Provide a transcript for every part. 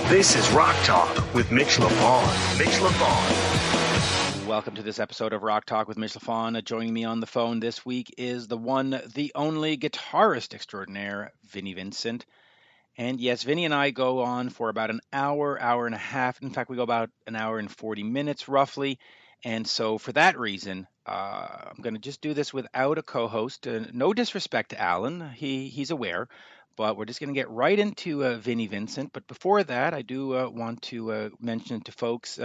This is Rock Talk with Mitch Lafon. Mitch Lafon. Welcome to this episode of Rock Talk with Mitch Lafon. Joining me on the phone this week is the one, the only guitarist extraordinaire, Vinnie Vincent. And yes, Vinnie and I go on for about an hour, hour and a half. In fact, we go about an hour and 40 minutes roughly. And so for that reason, I'm going to just do this without a co-host. No disrespect to Alan. He's aware. But we're just going to get right into Vinnie Vincent. But before that, I do want to mention to folks,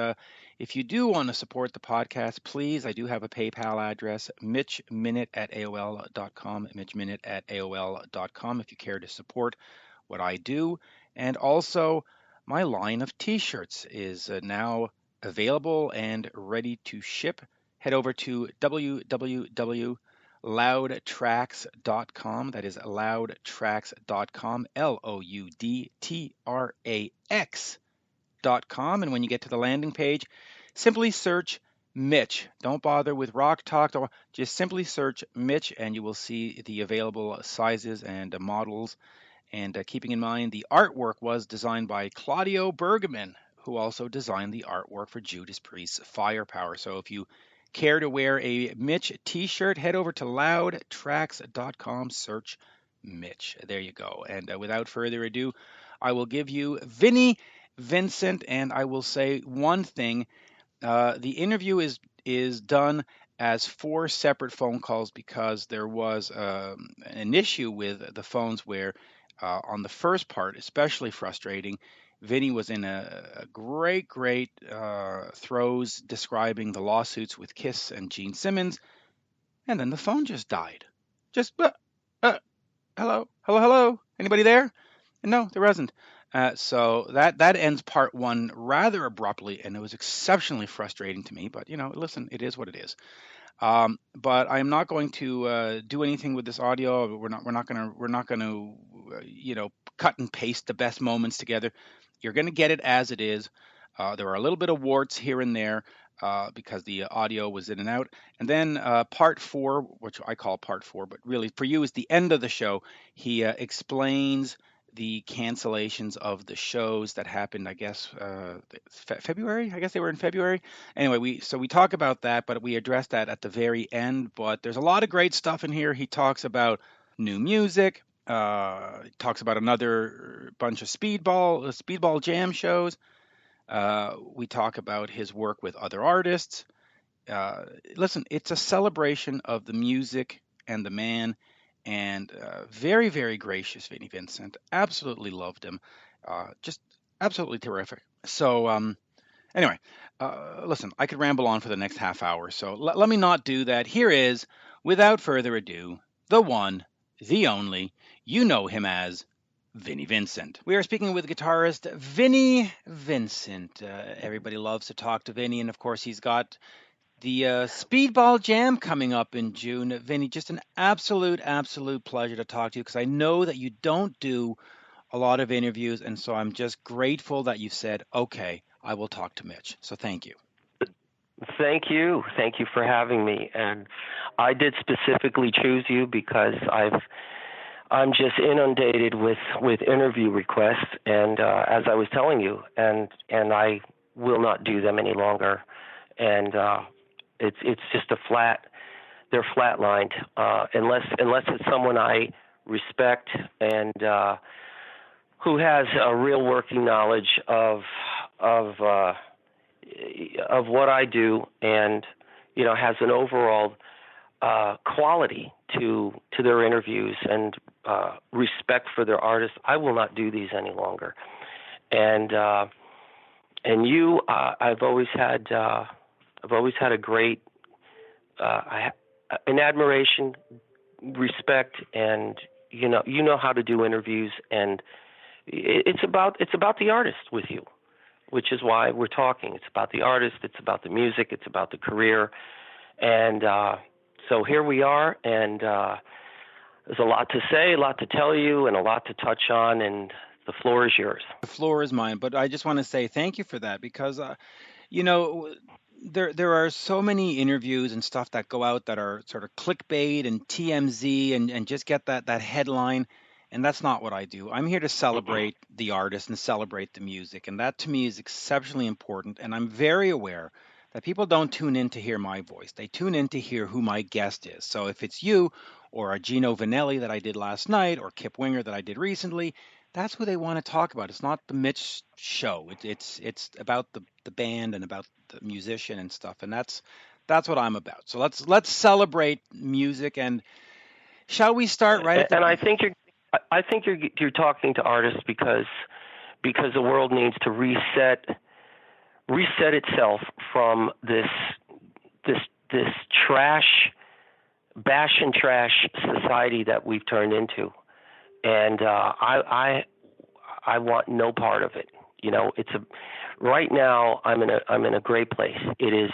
if you do want to support the podcast, please, I do have a PayPal address, mitchminute@aol.com, mitchminute@aol.com, if you care to support what I do. And also, my line of T-shirts is now available and ready to ship. Head over to www.loudtrax.com. That is loudtrax.com, loudtrax.com. And when you get to the landing page, simply search Mitch. Don't bother with Rock Talk. Just simply search Mitch and you will see the available sizes and models. And keeping in mind, the artwork was designed by Claudio Bergamin, who also designed the artwork for Judas Priest's Firepower. So if you care to wear a Mitch t-shirt, head over to loudtrax.com, search Mitch. There you go. And without further ado, I will give you Vinnie Vincent, and I will say one thing. The interview is done as 4 separate phone calls because there was an issue with the phones where on the first part, especially frustrating, Vinnie was in a great throes describing the lawsuits with Kiss and Gene Simmons, and then the phone just died. Just, hello, anybody there? And no, there wasn't. So that ends part 1 rather abruptly, and it was exceptionally frustrating to me. But listen, it is what it is. But I'm not going to do anything with this audio. We're not going to cut and paste the best moments together. You're going to get it as it is. There are a little bit of warts here and there because the audio was in and out. And then part 4, which I call part 4, but really for you is the end of the show. He explains the cancellations of the shows that happened, I guess, February. I guess they were in February. Anyway, we talk about that, but we address that at the very end. But there's a lot of great stuff in here. He talks about new music. Talks about another bunch of Speedball jam shows. We talk about his work with other artists. Listen, it's a celebration of the music and the man, and very, very gracious, Vinnie Vincent. Absolutely loved him. Just absolutely terrific. So anyway, listen, I could ramble on for the next half hour, so let me not do that. Here is, without further ado, the one, the only, you know him as Vinnie Vincent. We are speaking with guitarist Vinnie Vincent. Everybody loves to talk to Vinnie, and of course he's got the Speedball Jam coming up in June. Vinnie, just an absolute pleasure to talk to you because I know that you don't do a lot of interviews, and so I'm just grateful that you said, okay, I will talk to Mitch. So thank you. Thank you. Thank you for having me. And I did specifically choose you because I'm just inundated with interview requests, and as I was telling you, and I will not do them any longer. And it's just they're flatlined unless it's someone I respect and who has a real working knowledge of what I do, and has an overall quality to their interviews and respect for their artists. I will not do these any longer. And you, I've always had a great an admiration, respect, and you know how to do interviews, and it's about the artist with you, which is why we're talking. It's about the artist, it's about the music, it's about the career, and so here we are, and there's a lot to say, a lot to tell you, and a lot to touch on, and the floor is yours. The floor is mine, but I just want to say thank you for that because, there are so many interviews and stuff that go out that are sort of clickbait and TMZ and just get that headline. And that's not what I do. I'm here to celebrate the artist and celebrate the music. And that to me is exceptionally important. And I'm very aware that people don't tune in to hear my voice. They tune in to hear who my guest is. So if it's you or a Gino Vanelli that I did last night or Kip Winger that I did recently, that's who they want to talk about. It's not the Mitch show. It's about the band and about the musician and stuff. And that's what I'm about. So let's celebrate music. And shall we start right at the And I think you're talking to artists because the world needs to reset itself from this trash, bash and trash society that we've turned into, and I want no part of it. You know, right now I'm in a great place. It is,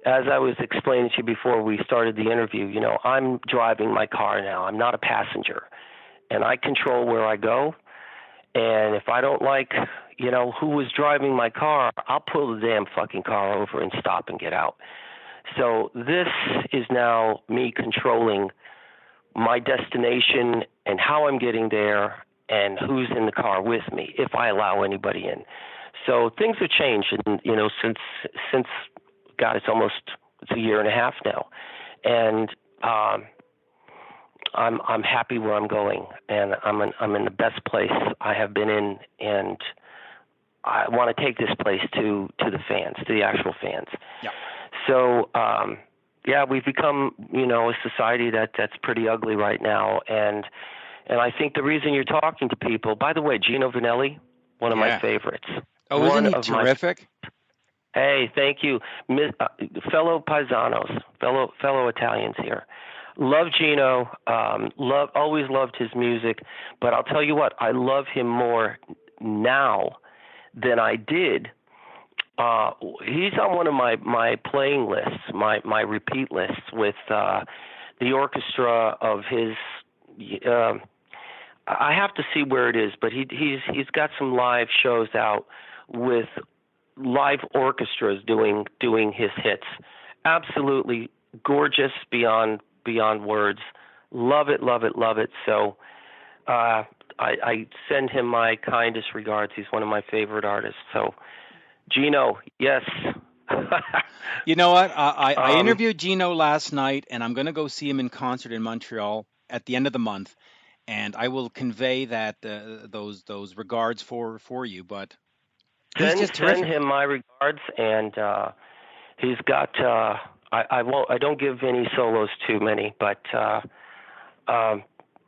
as I was explaining to you before we started the interview. You know, I'm driving my car now. I'm not a passenger, and I control where I go. And if I don't like, you know, who was driving my car, I'll pull the damn fucking car over and stop and get out. So this is now me controlling my destination and how I'm getting there and who's in the car with me, if I allow anybody in. So things have changed, and you know, since God, it's a year and a half now, and I'm happy where I'm going, and I'm in the best place I have been in, and I want to take this place to the fans, to the actual fans. Yeah. So we've become, you know, a society that's pretty ugly right now, and I think the reason you're talking to people, by the way, Gino Vanelli, one of my favorites. Oh, isn't he terrific? Hey, thank you, fellow paisanos, fellow Italians here. Love Gino, always loved his music, but I'll tell you what, I love him more now than I did. He's on one of my playing lists, my repeat lists with the orchestra of his. I have to see where it is, but he's got some live shows out with live orchestras doing his hits. Absolutely gorgeous beyond words. Love it. So I send him my kindest regards. He's one of my favorite artists. So Gino, yes. You know what? I interviewed Gino last night, and I'm going to go see him in concert in Montreal at the end of the month, and I will convey that those regards for you. But he's just terrific. Send him my regards, and he's got. I don't give Vinnie solos too many, but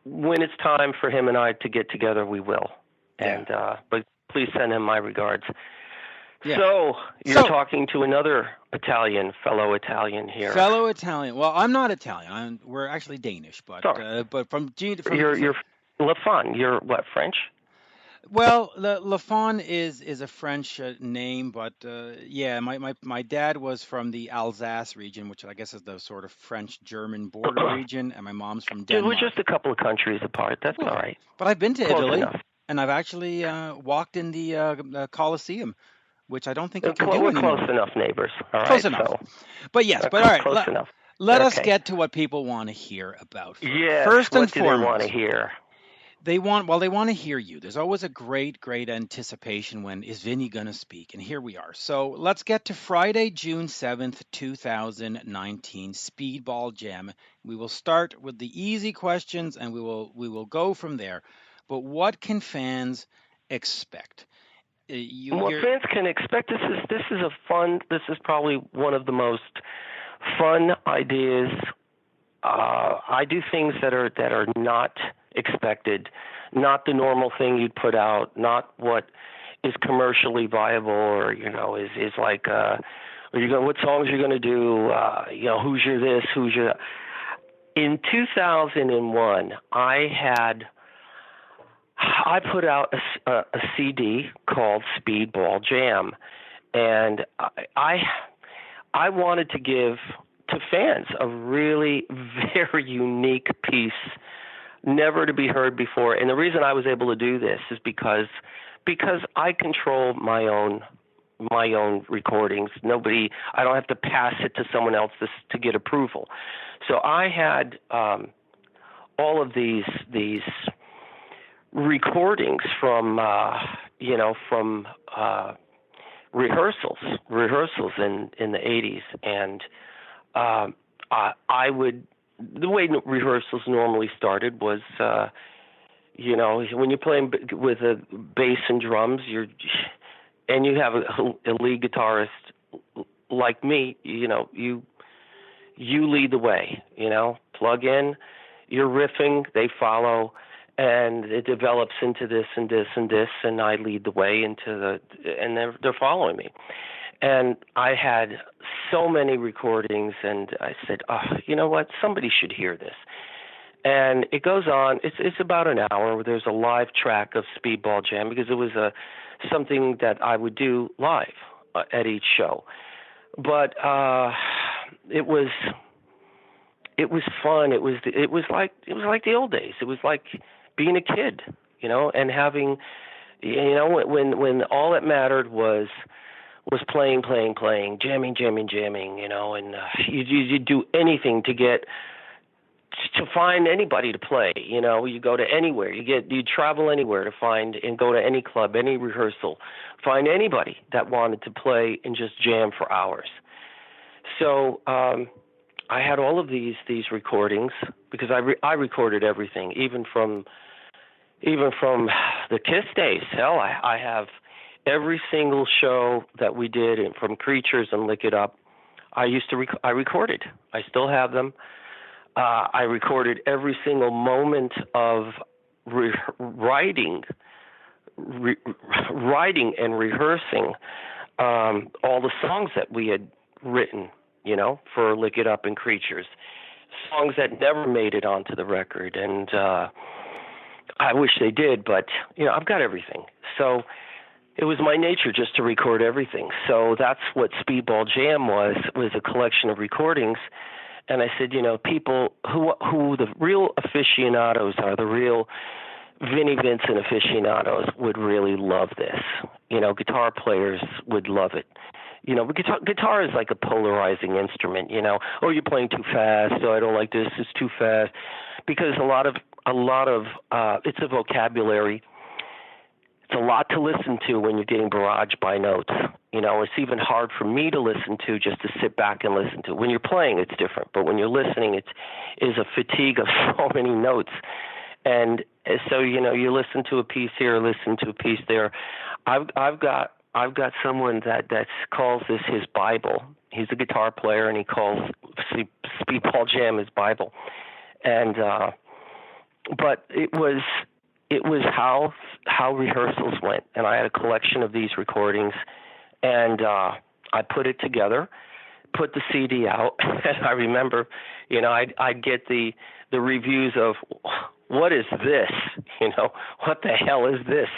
when it's time for him and I to get together, we will. And but please send him my regards. Yeah. So you're talking to another fellow Italian here. Fellow Italian. Well, I'm not Italian. We're actually Danish, but from you're Lafon. You're what, French? Well, Lafon is a French name, but my dad was from the Alsace region, which I guess is the sort of French-German border region, and my mom's from Denmark. We're just a couple of countries apart. That's all right. But I've been to Italy, enough. And I've actually walked in the Colosseum, which I don't think you can do anymore. We're close enough neighbors. All right. Close enough. But yes, all right. Close enough. Let us get to what people want to hear about. Yeah. First and foremost, what do they want to hear? They want to hear you. There's always a great anticipation when is Vinnie going to speak? And here we are. So let's get to Friday, June 7th, 2019, Speedball Jam. We will start with the easy questions and we will go from there. But what can fans expect? Fans can expect, this is probably one of the most fun ideas. I do things that are not expected, not the normal thing you'd put out, not what is commercially viable, or is like what songs you're going to do, who's your this, who's your. In 2001, I put out a CD called Speedball Jam, and I wanted to give to fans a really very unique piece, never to be heard before. And the reason I was able to do this is because I control my own recordings. I don't have to pass it to someone else to get approval. So I had all of these recordings from from rehearsals in the 80s, and I would, the way rehearsals normally started was when you're playing with a bass and drums, and you have a lead guitarist like me, you lead the way, plug in, you're riffing, they follow, and it develops into this and this and this, and I lead the way and they're following me. And I had so many recordings, and I said, oh, you know what, somebody should hear this. And it goes on. It's about an hour. There's a live track of Speedball Jam because it was something that I would do live at each show. But it was fun. It was like the old days. It was like being a kid, and having, when all that mattered was playing, jamming, and you do anything to find anybody to play. You go to anywhere, you travel anywhere to find, and go to any club, any rehearsal, find anybody that wanted to play and just jam for hours. So I had all of these recordings because I recorded everything, even from the Kiss days. Hell, I have every single show that we did, and from Creatures and Lick It Up. I recorded. I still have them. I recorded every single moment of writing and rehearsing all the songs that we had written, for Lick It Up and Creatures, songs that never made it onto the record, and I wish they did, but I've got everything. So it was my nature just to record everything. So that's what Speedball Jam was a collection of recordings. And I said, people who the real aficionados are, the real Vinnie Vincent aficionados would really love this. Guitar players would love it. Guitar is like a polarizing instrument. Oh, you're playing too fast. Oh, I don't like this. It's too fast. Because a lot of it's a vocabulary. It's a lot to listen to when you're getting barraged by notes. It's even hard for me to listen to, just to sit back and listen to. When you're playing, it's different, but when you're listening, it is a fatigue of so many notes. And so you listen to a piece here, listen to a piece there. I've got someone that calls this his Bible. He's a guitar player, and he calls Speedball Jam his Bible. And but it was how rehearsals went, and I had a collection of these recordings, and I put it together, put the CD out, and I remember, I'd get the reviews of, what is this? What the hell is this?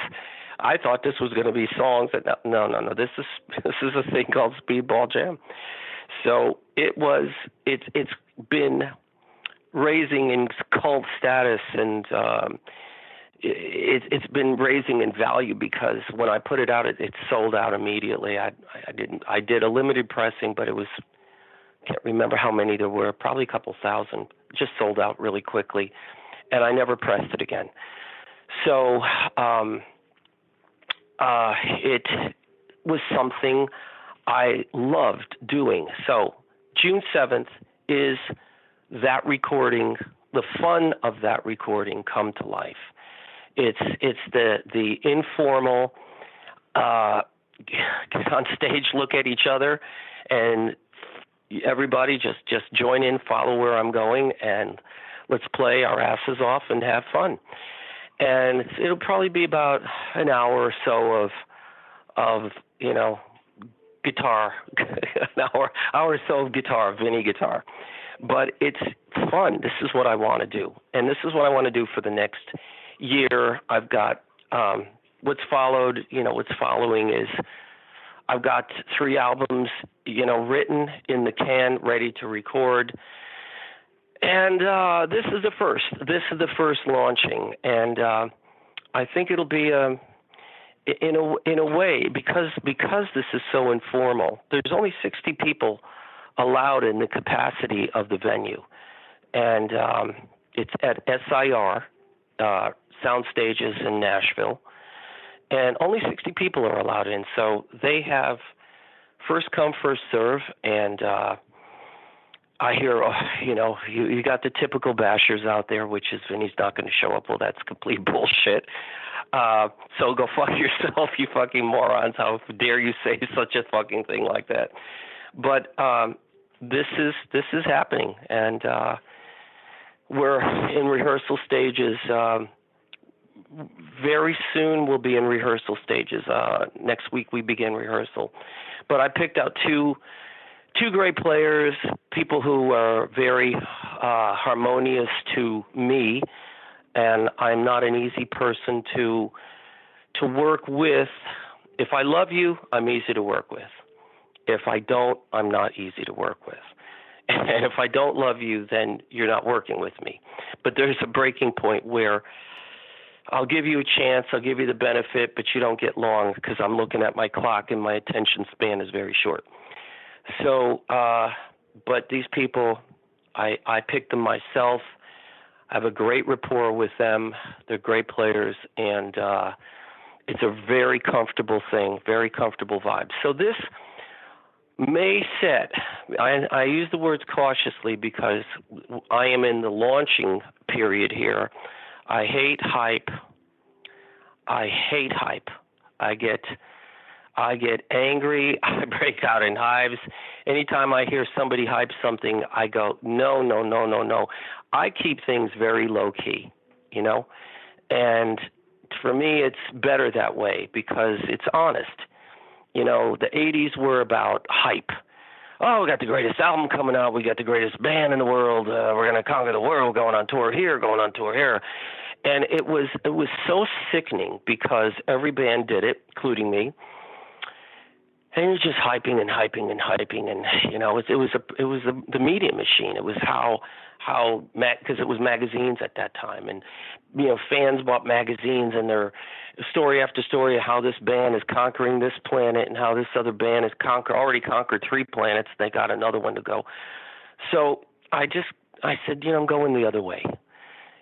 I thought this was going to be songs. No. This is a thing called Speedball Jam. So it's been raising in cult status, and it's been raising in value because when I put it out, it sold out immediately. I did a limited pressing, but can't remember how many there were, probably a couple thousand, just sold out really quickly, and I never pressed it again. So it was something I loved doing. So June 7th is that recording, the fun of that recording come to life. It's the informal get on stage, look at each other, and everybody just join in, follow where I'm going, and let's play our asses off and have fun. And it'll probably be about an hour or so of guitar, an hour or so of guitar, Vinnie guitar. But it's fun. This is what I want to do, and this is what I want to do for the next year. I've got what's following is I've got 3 albums, written in the can, ready to record. And this is the first. This is the first launching, and I think it'll be in a way because this is so informal. There's only 60 people allowed in the capacity of the venue, and it's at SIR sound stages in Nashville, and only 60 people are allowed in. So they have first come, first serve, and I hear, you got the typical bashers out there, which is Vinny's not going to show up. Well, that's complete bullshit. So go fuck yourself, you fucking morons. How dare you say such a fucking thing like that? But this is happening, and we're in rehearsal stages. Very soon we'll be in rehearsal stages. Next week we begin rehearsal. But I picked out two great players, people who are very harmonious to me, and I'm not an easy person to work with. If I love you, I'm easy to work with. If I don't, I'm not easy to work with. And if I don't love you, then you're not working with me. But there's a breaking point where I'll give you a chance, I'll give you the benefit, but you don't get long because I'm looking at my clock and my attention span is very short. So, but these people, I picked them myself. I have a great rapport with them. They're great players, and it's a very comfortable thing, very comfortable vibe. So this may set, I use the words cautiously because I am in the launching period here. I hate hype. I get angry. I break out in hives. Anytime I hear somebody hype something, I go, no. I keep things very low key, and for me, it's better that way because it's honest. The 80s were about hype. Oh, we got the greatest album coming out. We got the greatest band in the world. We're going to conquer the world, going on tour here, going on tour here. And it was so sickening because every band did it, including me. And you're just hyping, and it was the media machine. It was how because it was magazines at that time, and fans bought magazines, and their story after story of how this band is conquering this planet and how this other band has already conquered 3 planets. They got another one to go. So I said, I'm going the other way.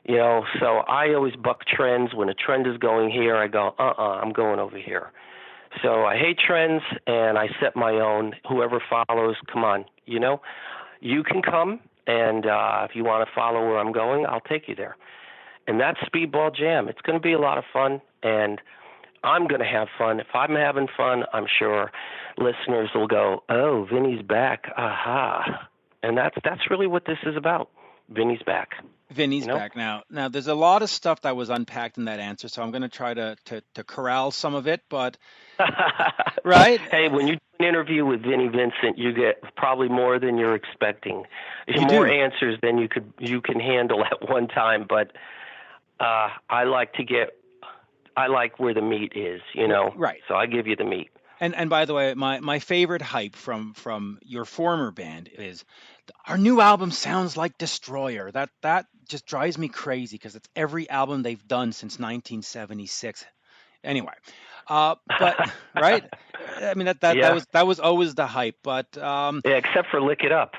So I always buck trends. When a trend is going here, I go, I'm going over here. So I hate trends, and I set my own. Whoever follows, come on, you can come, and if you want to follow where I'm going, I'll take you there. And that's Speedball Jam. It's going to be a lot of fun, and I'm going to have fun. If I'm having fun, I'm sure listeners will go, oh, Vinny's back, aha. And that's really what this is about. Vinny's back. Vinny's back now. Now, there's a lot of stuff that was unpacked in that answer, so I'm going to try to corral some of it, but right? Hey, when you do an interview with Vinnie Vincent, you get probably more than you're expecting. More answers than you can handle at one time, but I like where the meat is, Right. So I give you the meat. And by the way, my favorite hype from your former band is our new album sounds like Destroyer. That just drives me crazy because it's every album they've done since 1976. Anyway, but right? I mean that was always the hype. But yeah, except for Lick It Up.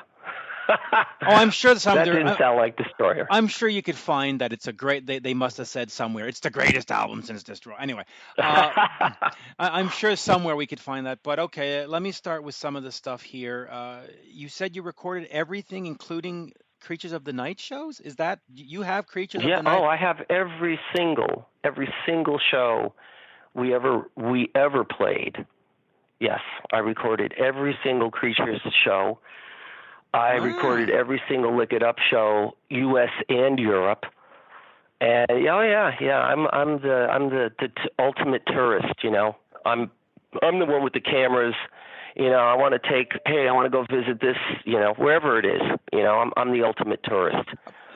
I'm sure that didn't sound like Destroyer. I'm sure you could find that it's a great. They must have said somewhere it's the greatest album since Destroyer. Anyway, I'm sure somewhere we could find that. But okay, let me start with some of the stuff here. You said you recorded everything, including Creatures of the Night shows. Is that you have Creatures of the Night? Oh, I have every single show we ever played. Yes, I recorded every single Creatures show. I recorded every single Lick It Up show, U.S. and Europe, and I'm the ultimate tourist. I'm the one with the cameras. I want to go visit this. Wherever it is. I'm the ultimate tourist.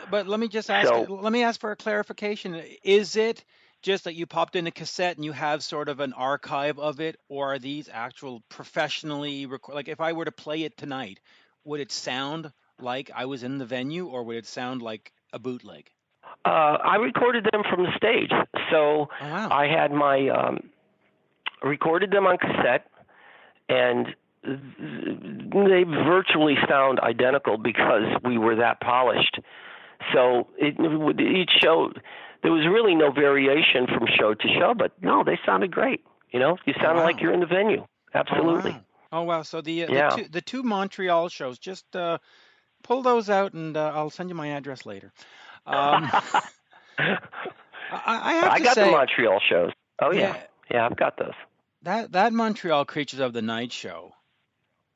But let me just ask. Let me ask for a clarification. Is it just that you popped in a cassette and you have sort of an archive of it, or are these actual professionally recorded? Like if I were to play it tonight, would it sound like I was in the venue, or would it sound like a bootleg? I recorded them from the stage. So I had my recorded them on cassette, and they virtually sound identical because we were that polished. So each show, there was really no variation from show to show, but no, they sounded great. You sounded like you're in the venue. Absolutely. Oh wow! So Yeah. the two Montreal shows, just pull those out, and I'll send you my address later. I have I to got say, the Montreal shows. Oh yeah, yeah, I've got those. that Montreal Creatures of the Night show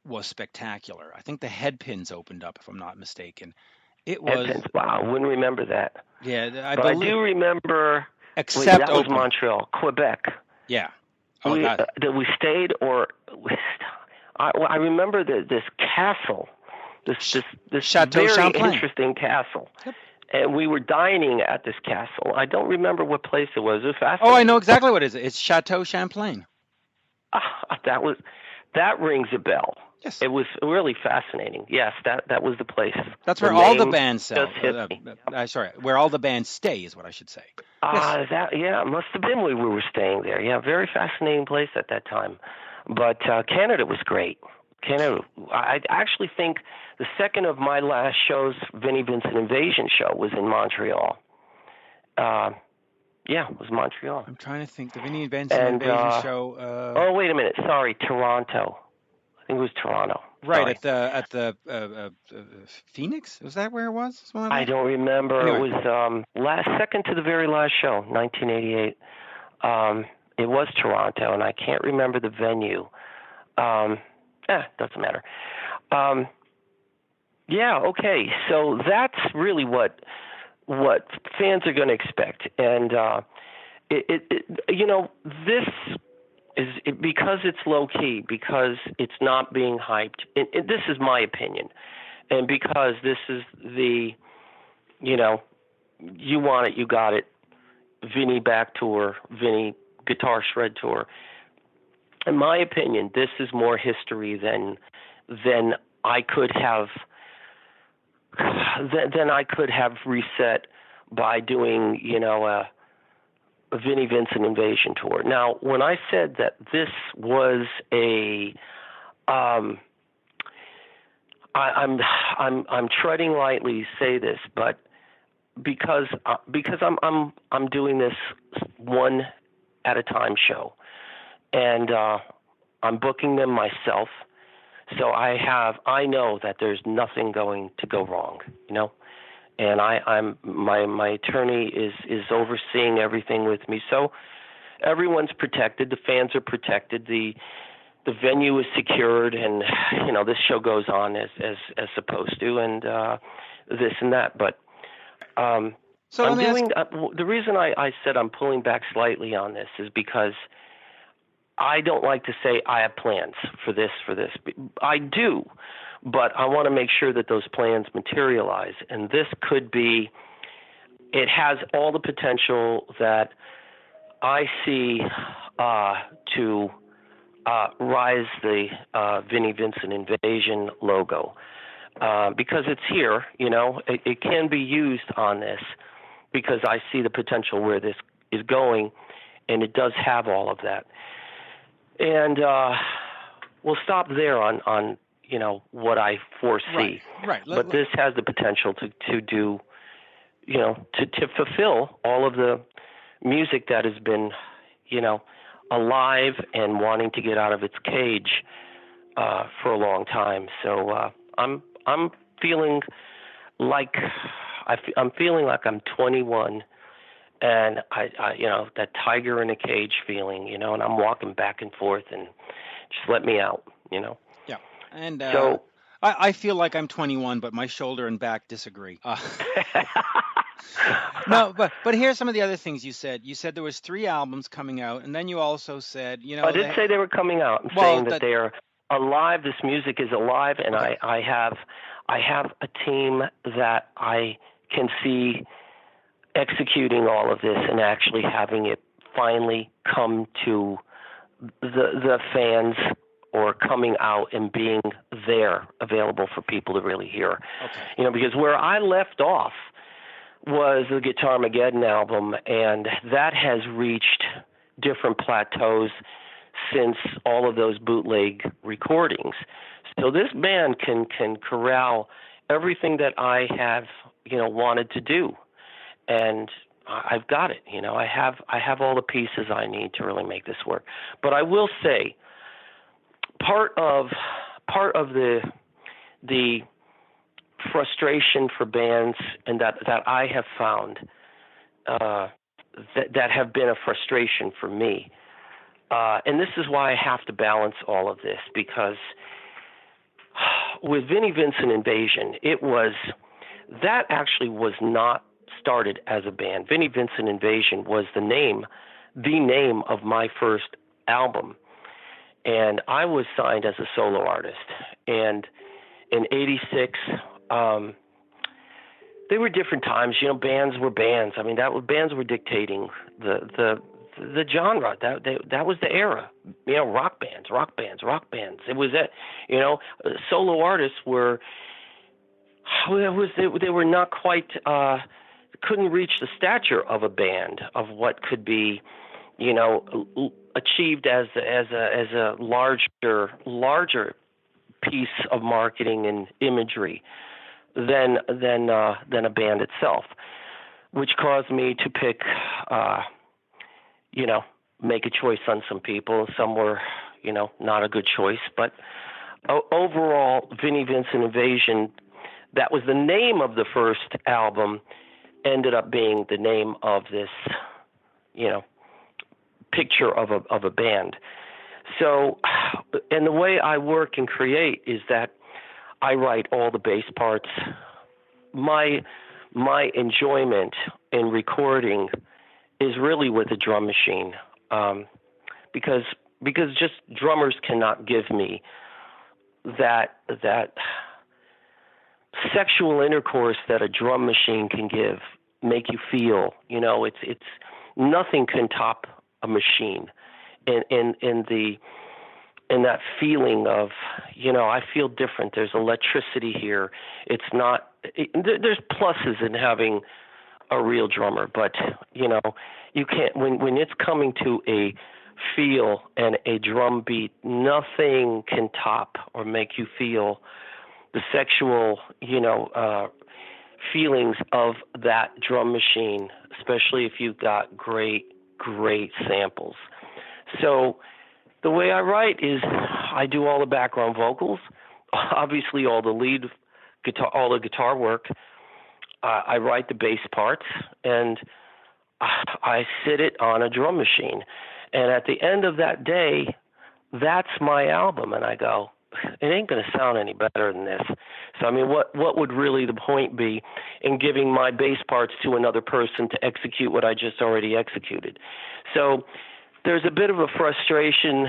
was spectacular. I think the Headpins opened up, if I'm not mistaken. It was, Headpins. Wow, I wouldn't remember that. yeah, I But I believe, do remember. Wait, except that was open. Montreal, Quebec. Yeah. Oh, that. That we stayed, or I remember this castle, this Chateau very Champlain. interesting castle. Yep. And we were dining at this castle. I don't remember what place it was. It was Oh, fascinating. I know exactly what it is. It's Chateau Champlain. That rings a bell. Yes. It was really fascinating. Yes, that was the place. That's where all the name bands sell. just hit me. Sorry, where all the bands stay is what I should say. Yes. It must have been where we were staying there. Yeah, very fascinating place at that time. But Canada was great. Canada, I actually think the second of my last shows, Vinnie Vincent Invasion show, was in Montreal. It was Montreal. I'm trying to think. The Vinnie Vincent Invasion show. Oh, wait a minute. Sorry, Toronto. I think it was Toronto. Right. Sorry. at the Phoenix. Was that where it was? I don't remember. Anyway. It was second to the very last show, 1988. It was Toronto, and I can't remember the venue. Doesn't matter. Okay. So that's really what fans are going to expect, and this is because it's low key, because it's not being hyped. And this is my opinion, and because this is the, you want it, you got it. Vinnie back tour, Vinnie guitar shred tour. In my opinion, this is more history than I could have reset by doing, a Vinnie Vincent Invasion tour. Now, when I said that this was I'm treading lightly to say this, but because I'm doing this one at a time show, and I'm booking them myself, so I know that there's nothing going to go wrong, and my attorney is overseeing everything with me, so everyone's protected, the fans are protected, the venue is secured, and this show goes on as supposed to, and this and that, but so I'm doing the reason I said I'm pulling back slightly on this is because I don't like to say I have plans for this. I do, but I want to make sure that those plans materialize. And this could be, it has all the potential that I see to rise the Vinnie Vincent Invasion logo. Because it's here, it can be used on this because I see the potential where this is going, and it does have all of that. And we'll stop there on what I foresee. Right. But this has the potential to do, to fulfill all of the music that has been, alive and wanting to get out of its cage for a long time. So I'm feeling like I'm 21. And I that tiger in a cage feeling, and I'm walking back and forth, and just let me out, Yeah, and so I feel like I'm 21, but my shoulder and back disagree. No, but here's some of the other things you said. You said there was 3 albums coming out, and then you also said, I did say they were coming out. I'm saying that they are alive. This music is alive, and okay. I have a team that I can see executing all of this and actually having it finally come to the fans, or coming out and being there available for people to really hear. Okay. Because where I left off was the Guitarmageddon album, and that has reached different plateaus since all of those bootleg recordings. So this band can corral everything that I have wanted to do, and I've got it. I have all the pieces I need to really make this work. But I will say, part of the frustration for bands, and that I have found that have been a frustration for me, and this is why I have to balance all of this, because with Vinnie Vincent Invasion, that actually was not started as a band. Vinnie Vincent Invasion was the name of my first album, and I was signed as a solo artist. And in '86, they were different times. Bands were bands. I mean, bands were dictating the genre. That was the era. Rock bands. It was that. Solo artists were. They were not quite. Couldn't reach the stature of a band, of what could be, achieved as a larger piece of marketing and imagery than a band itself, which caused me to pick, make a choice on some people. Some were, not a good choice, but overall, Vinnie Vincent Invasion, that was the name of the first album, ended up being the name of this, picture of a band. So, and the way I work and create is that I write all the bass parts. My enjoyment in recording is really with a drum machine, because just drummers cannot give me that sexual intercourse that a drum machine can give, make you feel. It's nothing can top a machine in that feeling of, I feel different. There's electricity here. It's not. There's pluses in having a real drummer, but you can't when it's coming to a feel and a drum beat. Nothing can top or make you feel the sexual, feelings of that drum machine, especially if you've got great samples. So the way I write is I do all the background vocals, obviously all the lead guitar, all the guitar work. I write the bass parts, and I sit it on a drum machine. And at the end of that day, that's my album, and I go, it ain't going to sound any better than this. So, I mean, what would really the point be in giving my bass parts to another person to execute what I just already executed? So there's a bit of a frustration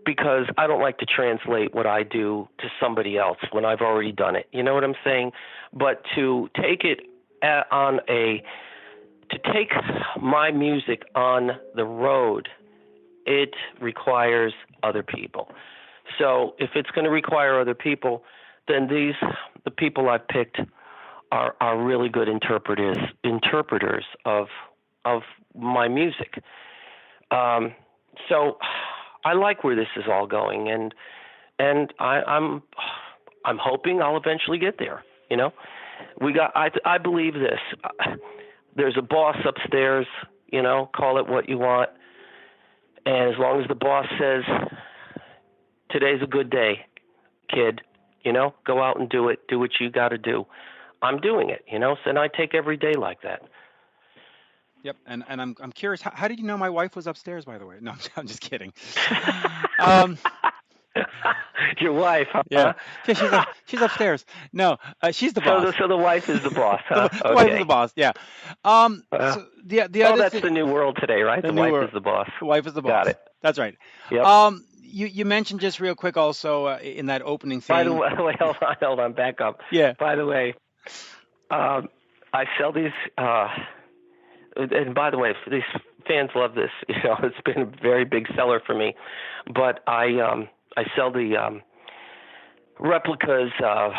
because I don't like to translate what I do to somebody else when I've already done it. You know what I'm saying? But to take it to take my music on the road, it requires other people. So if it's going to require other people, then the people I've picked are really good interpreters of my music. So I like where this is all going, and I'm hoping I'll eventually get there. I believe this. There's a boss upstairs. Call it what you want, and as long as the boss says, today's a good day, kid, go out and do it. Do what you got to do. I'm doing it, so and I take every day like that. Yep, and I'm curious. How did you know my wife was upstairs? By the way, no, I'm just kidding. Your wife, huh? Yeah, she's upstairs. No, she's the boss. So the wife is the boss, huh? The wife is the boss. Yeah. So the other that's thing, the new world today, right? The wife is the boss. The wife is the boss. Got it. That's right. Yep. You mentioned just real quick also in that opening thing. By the way, hold on, back up. Yeah. By the way, I sell these. And by the way, these fans love this. It's been a very big seller for me. But I sell the replicas of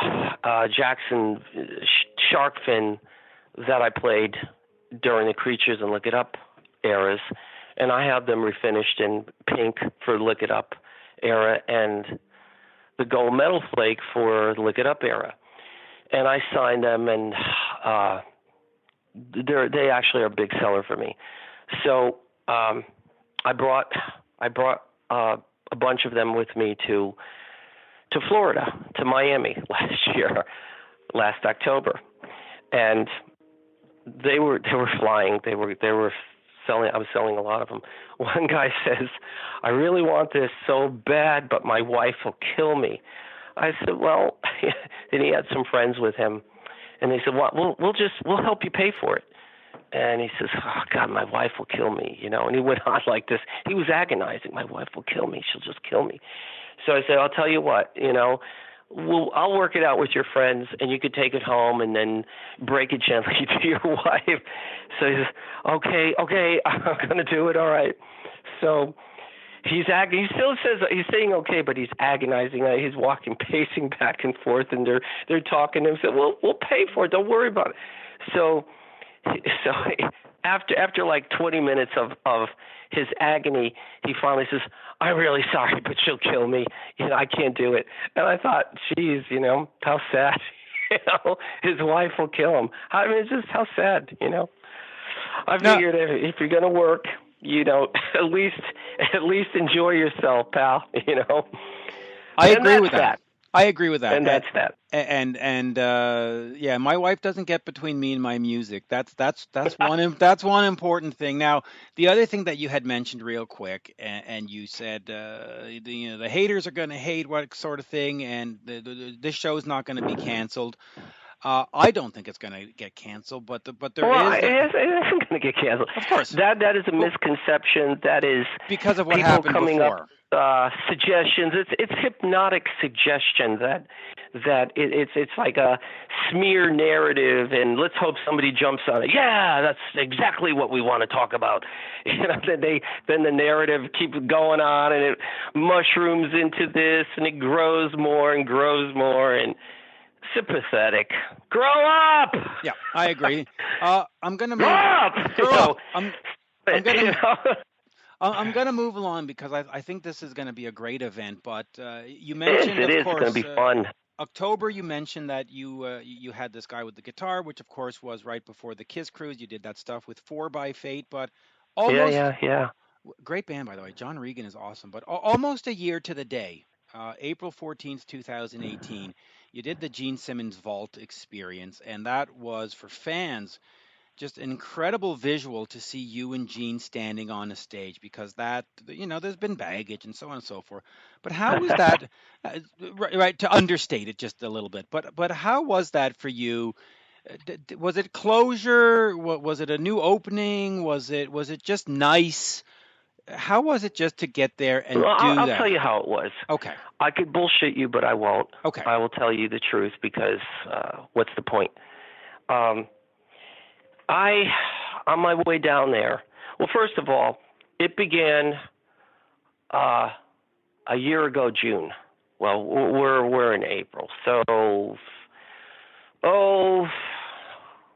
Jackson shark fin that I played during the Creatures and Lick It Up eras, and I have them refinished in pink for Lick It Up era and the gold metal flake for the Lick It Up era. and I signed them, and they actually are a big seller for me. So I brought a bunch of them with me to Florida, to Miami last October, and they were flying. They were selling. I was selling a lot of them. One guy says, "I really want this so bad, but my wife will kill me." I said, "Well," and he had some friends with him, and they said, "Well, we'll help you pay for it." And he says, "Oh God, my wife will kill me," And he went on like this. He was agonizing. "My wife will kill me. She'll just kill me." So I said, "I'll tell you what, I'll work it out with your friends, and you could take it home and then break it gently to your wife." So he says, "Okay, I'm going to do it. All right." So he still says he's saying okay, but he's agonizing. He's walking, pacing back and forth, and they're talking to him. So we'll pay for it. Don't worry about it. So after like 20 minutes of his agony, he finally says, "I'm really sorry, but she'll kill me. I can't do it." And I thought, geez, how sad. His wife will kill him. I mean, it's just how sad. I figured if you're gonna work, at least enjoy yourself, pal. I agree with that. I agree with that. And that's that. And yeah, my wife doesn't get between me and my music. That's one important thing. Now, the other thing that you had mentioned real quick, and you said the haters are going to hate, what sort of thing, and this show is not going to be canceled. I don't think it's going to get canceled, but there is. It isn't going to get canceled. Of course, that is a misconception. That is because of what people happened coming before. Up, suggestions. It's hypnotic suggestion that it's like a smear narrative, and let's hope somebody jumps on it. Yeah, that's exactly what we want to talk about. Then the narrative keeps going on, and it mushrooms into this, and it grows more and grows more, and sympathetic. Grow up. Yeah, I agree. I'm gonna move. Grow up. Grow up. I'm gonna move along because I think this is going to be a great event. But you mentioned, it is. Of course, it's going to be fun. October. You mentioned that you had this guy with the guitar, which of course was right before the Kiss Cruise. You did that stuff with 4 by Fate, but almost yeah. Great band, by the way. John Regan is awesome. But almost a year to the day, April 14th, 2018, you did the Gene Simmons Vault experience, and that was, for fans, just an incredible visual to see you and Gene standing on a stage, because that, there's been baggage and so on and so forth. But how was that, right, to understate it just a little bit, but how was that for you? Was it closure? Was it a new opening? Was it just nice? How was it just to get there and do I'll that? I'll tell you how it was. Okay. I could bullshit you, but I won't. Okay. I will tell you the truth, because what's the point? On my way down there, well, first of all, it began a year ago, June. Well, we're in April, so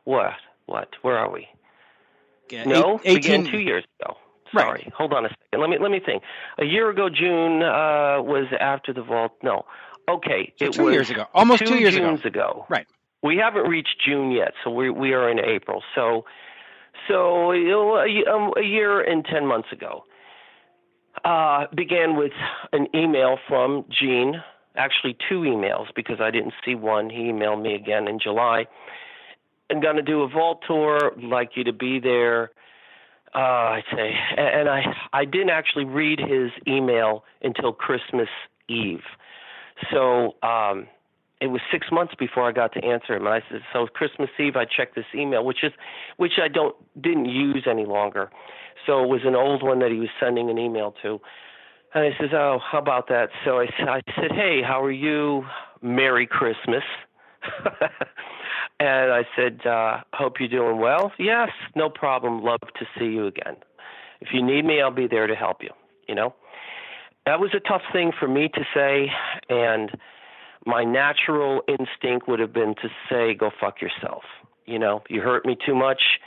what? Where are we? No, 18... began 2 years ago. Sorry, Right. Hold on a second. Let me think. A year ago, June was after the vault. No, okay, So it 2 was years ago, almost 2 years Junes ago. Right. We haven't reached June yet, so we are in April. So a year and 10 months ago, began with an email from Gene. Actually, 2 emails, because I didn't see one. He emailed me again in July. I'm going to do a vault tour. Like you to be there. I'd say, and I didn't actually read his email until Christmas Eve. So it was 6 months before I got to answer him. And I said, so Christmas Eve, I checked this email, which I didn't use any longer. So it was an old one that he was sending an email to. And I says, oh, how about that? So I said, hey, how are you? Merry Christmas. And I said, hope you're doing well. Yes, no problem. Love to see you again. If you need me, I'll be there to help you. That was a tough thing for me to say, and my natural instinct would have been to say, go fuck yourself. You hurt me too much.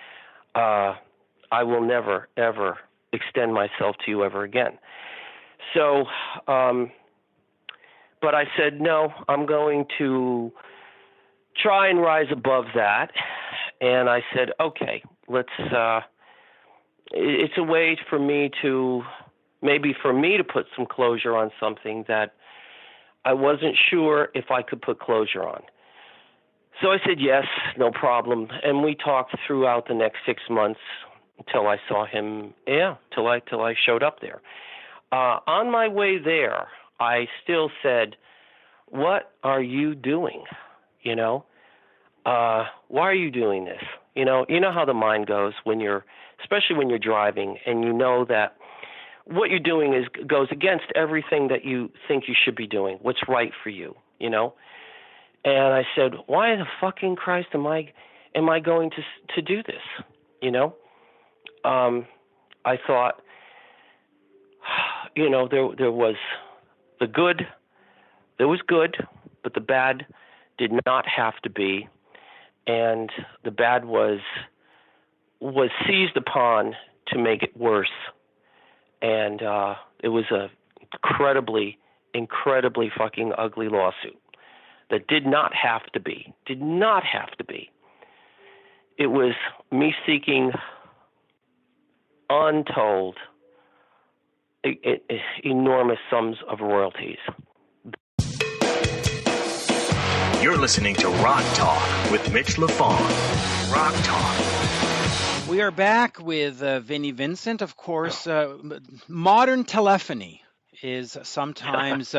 I will never, ever extend myself to you ever again. So, but I said, no, I'm going to try and rise above that. And I said, okay, let's. It's a way for me to put some closure on something that I wasn't sure if I could put closure on. So I said yes, no problem, and we talked throughout the next 6 months until I saw him. Till I showed up there. On my way there, I still said, "What are you doing? You know, why are you doing this? You know how the mind goes especially when you're driving, and you know that what you're doing goes against everything that you think you should be doing. What's right for you, you know." And I said, "Why the fucking Christ am I going to do this? You know?" I thought, there was the good, there was good, but the bad did not have to be, and the bad was seized upon to make it worse, and it was a incredibly fucking ugly lawsuit that did not have to be. It was me seeking untold, enormous sums of royalties. You're listening to Rock Talk with Mitch Lafon. Rock Talk. We are back with Vinnie Vincent. Of course, modern telephony is sometimes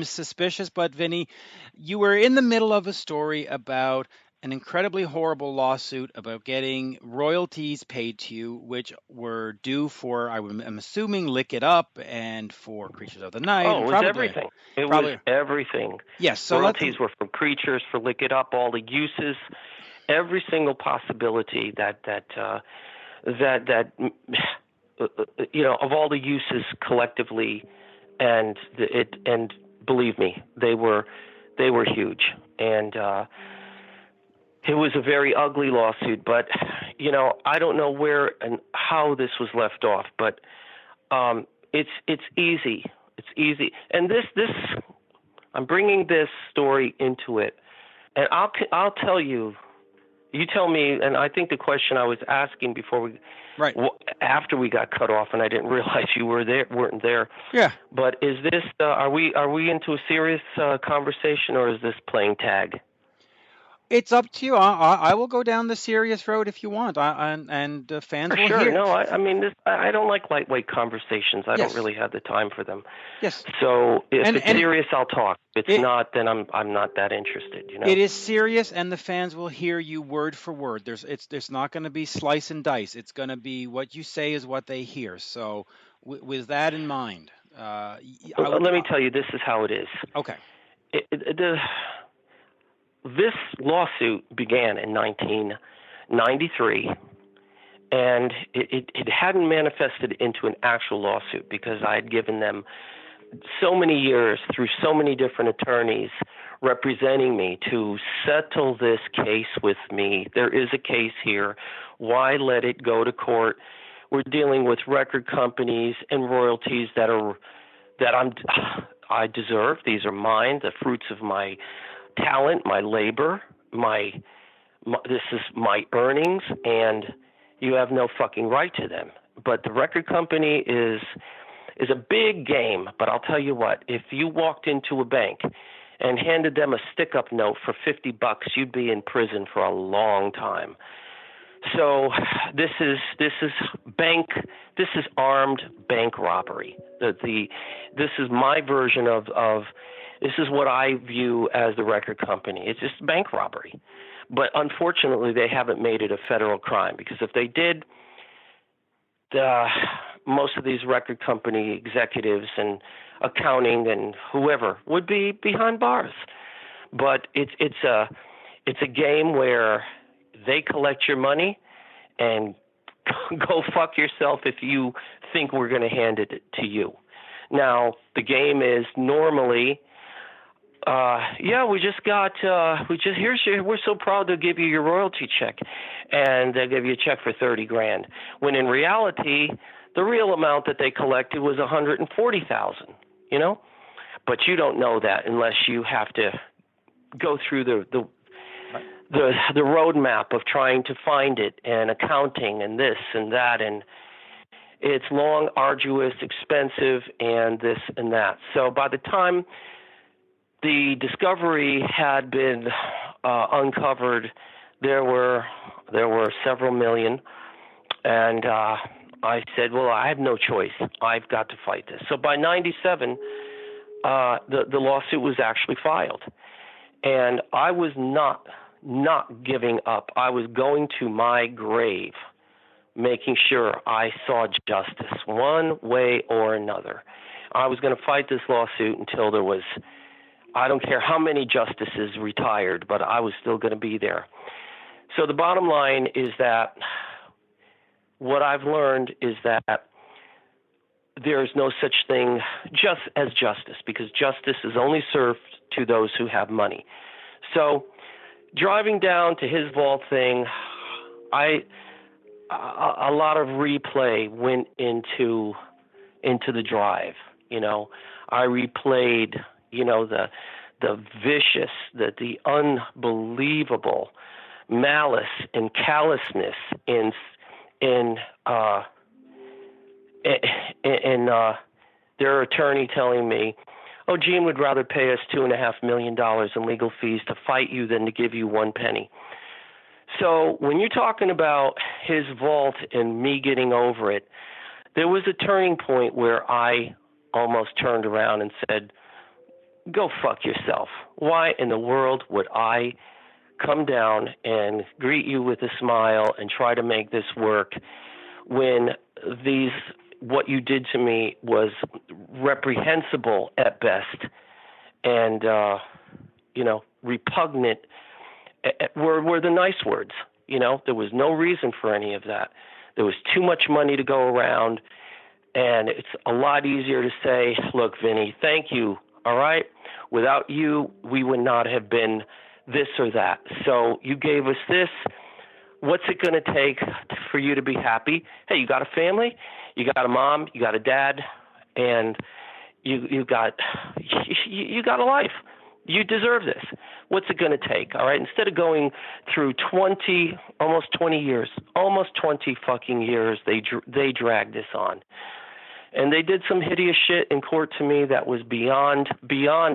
suspicious. But Vinnie, you were in the middle of a story about an incredibly horrible lawsuit about getting royalties paid to you, which were due for, I'm assuming, Lick It Up and for Creatures of the Night. Oh, it was everything. It was everything. Yes. So royalties were from Creatures, for Lick It Up, all the uses, every single possibility that of all the uses collectively, and believe me, they were huge, and it was a very ugly lawsuit. But I don't know where and how this was left off, but it's easy. It's easy, and this I'm bringing this story into it, and I'll tell you. You tell me, and I think the question I was asking before after we got cut off, and I didn't realize you weren't there. Yeah. But is this? Are we into a serious conversation, or is this playing tag? It's up to you. I will go down the serious road if you want, and fans will hear. No, I mean this. I don't like lightweight conversations. I don't really have the time for them. Yes. So if it's serious, I'll talk. If it's not, then I'm not that interested. It is serious, and the fans will hear you word for word. There's not going to be slice and dice. It's going to be what you say is what they hear. So with that in mind, let me tell you, this is how it is. Okay. This lawsuit began in 1993, and it hadn't manifested into an actual lawsuit because I had given them so many years through so many different attorneys representing me to settle this case with me. There is a case here. Why let it go to court? We're dealing with record companies and royalties that I deserve. These are mine, the fruits of my talent, my labor, this is my earnings, and you have no fucking right to them. But the record company is a big game. But I'll tell you what, if you walked into a bank and handed them a stick-up note for $50, you'd be in prison for a long time. So this is armed bank robbery. This is my version of this is what I view as the record company. It's just bank robbery. But unfortunately, they haven't made it a federal crime, because if they did, most of these record company executives and accounting and whoever would be behind bars. But it's a game where they collect your money and go fuck yourself if you think we're going to hand it to you. Now, the game is normally, we're so proud to give you your royalty check, and they'll give you a check for $30,000. When in reality, the real amount that they collected was $140,000. But you don't know that unless you have to go through the roadmap of trying to find it, and accounting and this and that, and it's long, arduous, expensive, and this and that. So by the time the discovery had been uncovered, there were several million, and I said, well, I have no choice. I've got to fight this. So by 97, the lawsuit was actually filed, and I was not giving up. I was going to my grave making sure I saw justice one way or another. I was going to fight this lawsuit until there was, I don't care how many justices retired, but I was still going to be there. So the bottom line is that what I've learned is that there is no such thing just as justice, because justice is only served to those who have money. So driving down to his vault thing, a lot of replay went into the drive. You know, I replayed, you know, the vicious, the unbelievable malice and callousness in their attorney telling me, oh, Gene would rather pay us $2.5 million in legal fees to fight you than to give you one penny. So when you're talking about his vault and me getting over it, there was a turning point where I almost turned around and said, go fuck yourself. Why in the world would I come down and greet you with a smile and try to make this work when what you did to me was reprehensible at best and, you know, repugnant were the nice words. You know, there was no reason for any of that. There was too much money to go around, and it's a lot easier to say, look, Vinny, thank you, all right? Without you, we would not have been this or that. So you gave us this. What's it going to take for you to be happy? Hey, you got a family, you got a mom, you got a dad, and you got a life. You deserve this. What's it going to take? All right. Instead of going through almost 20 fucking years, they dragged this on, and they did some hideous shit in court to me that was beyond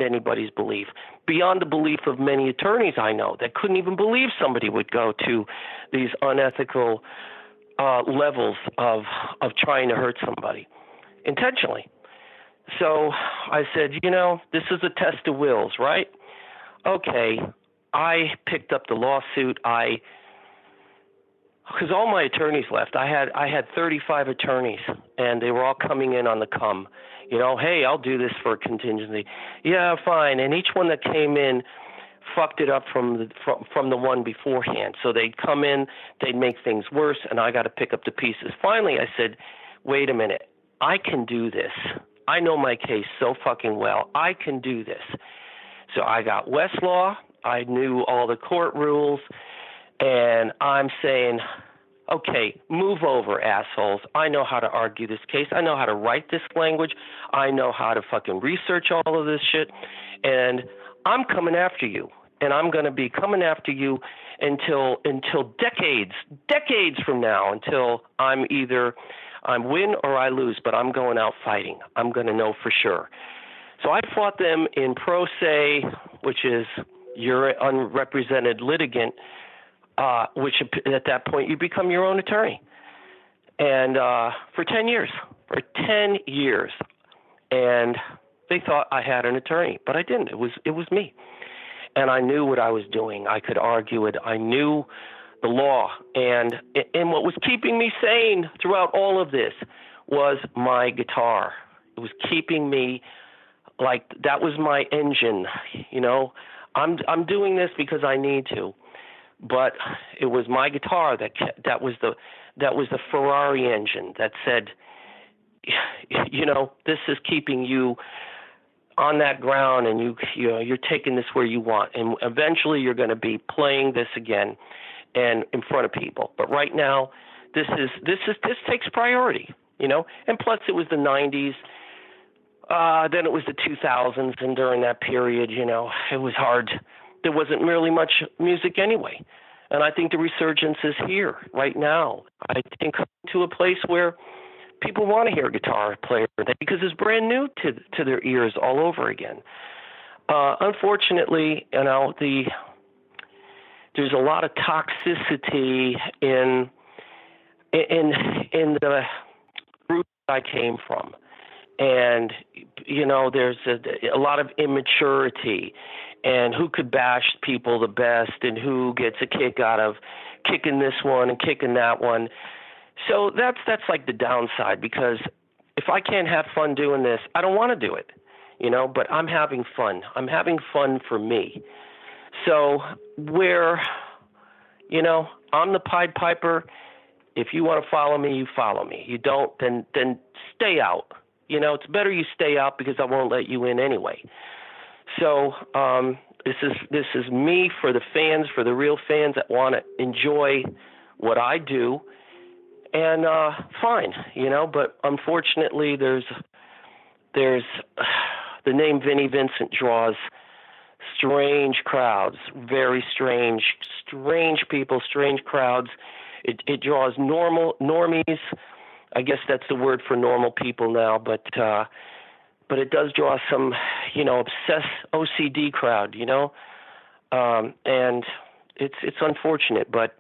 anybody's belief, beyond the belief of many attorneys I know that couldn't even believe somebody would go to these unethical levels of trying to hurt somebody intentionally. So I said, you know, this is a test of wills, right? Okay, I picked up the lawsuit. Because all my attorneys left. I had 35 attorneys, and they were all coming in on the come. You know, hey, I'll do this for a contingency. Yeah, fine. And each one that came in fucked it up from the one beforehand. So they'd come in, they'd make things worse, and I got to pick up the pieces. Finally, I said, wait a minute, I can do this. I know my case so fucking well. I can do this. So I got Westlaw. I knew all the court rules. And I'm saying, okay, move over, assholes. I know how to argue this case. I know how to write this language. I know how to fucking research all of this shit. And I'm coming after you. And I'm going to be coming after you until decades from now, until I'm win or I lose, but I'm going out fighting. I'm going to know for sure. So I fought them in pro se, which is you're an unrepresented litigant, which at that point you become your own attorney. And for 10 years. And they thought I had an attorney, but I didn't. It was me. And I knew what I was doing. I could argue it. I knew the law. And what was keeping me sane throughout all of this was my guitar. It was keeping me like that was my engine. You know, I'm doing this because I need to. But it was my guitar that was the Ferrari engine that said, you know, this is keeping you on that ground, and you're taking this where you want, and eventually you're going to be playing this again and in front of people. But right now, this takes priority, you know. And plus, it was the 90s. Then it was the 2000s, and during that period, you know, it was hard there wasn't really much music anyway. And I think the resurgence is here right now. I think to a place where people want to hear a guitar player because it's brand new to their ears all over again. Unfortunately, there's a lot of toxicity in the group I came from, and there's a lot of immaturity, and who could bash people the best, and who gets a kick out of kicking this one and kicking that one. So that's like the downside, because if I can't have fun doing this, I don't want to do it, but I'm having fun. I'm having fun for me. So where, I'm the Pied Piper. If you want to follow me, you follow me. You don't, then stay out. It's better you stay out, because I won't let you in anyway. So this is me for the fans, for the real fans that want to enjoy what I do. And fine, but unfortunately there's the name Vinnie Vincent draws strange crowds, very strange people, strange crowds. It draws normies. I guess that's the word for normal people now, but it does draw some, obsessed OCD crowd, and it's unfortunate, but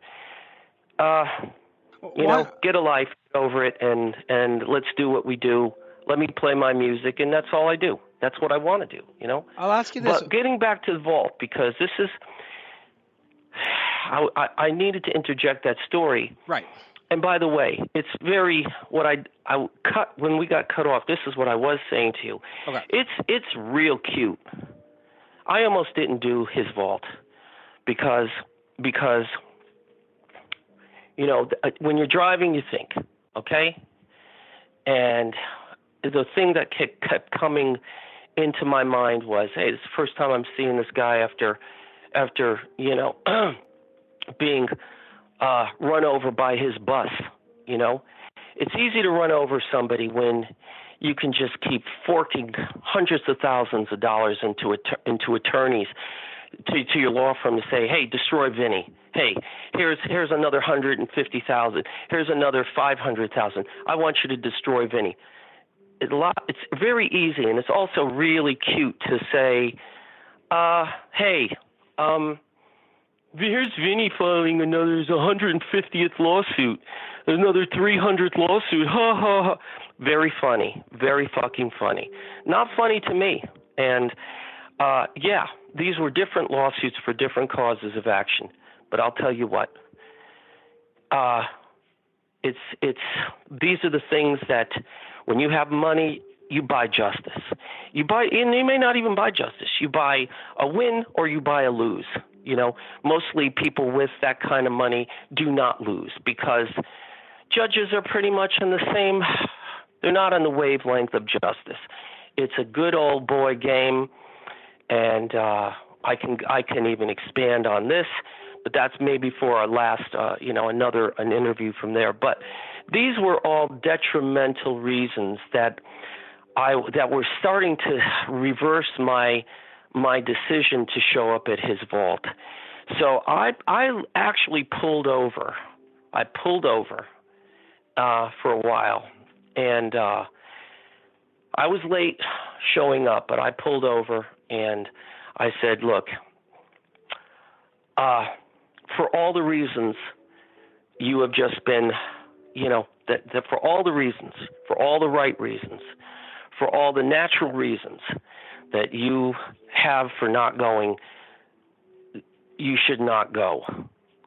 get a life, get over it, and let's do what we do. Let me play my music, and that's all I do. That's what I want to do, I'll ask you this. But getting back to the vault, because this is, I needed to interject that story. Right. And by the way, it's very, what I cut, when we got cut off, this is what I was saying to you. Okay. It's real cute. I almost didn't do his vault because when you're driving, you think, okay? And the thing that kept coming into my mind was, hey, this is the first time I'm seeing this guy after being run over by his bus. It's easy to run over somebody when you can just keep forking hundreds of thousands of dollars into attorneys to your law firm to say, hey, destroy Vinnie. Hey, here's another 150,000. Here's another 500,000. I want you to destroy Vinnie. It's very easy, and it's also really cute to say, hey, here's Vinnie filing another 150th lawsuit, another 300th lawsuit. Ha ha ha. Very funny, very fucking funny. Not funny to me. And these were different lawsuits for different causes of action. But I'll tell you what, these are the things that when you have money, you buy justice. And you may not even buy justice. You buy a win or you buy a lose. Mostly people with that kind of money do not lose, because judges are pretty much in the same, they're not on the wavelength of justice. It's a good old boy game, and I can even expand on this, but that's maybe for our last, an interview from there. But these were all detrimental reasons that were starting to reverse my decision to show up at his vault. So I actually pulled over. I pulled over for a while, and I was late showing up, but I pulled over and I said, look, for all the reasons you have just been, that for all the reasons, for all the right reasons, for all the natural reasons that you have for not going, you should not go.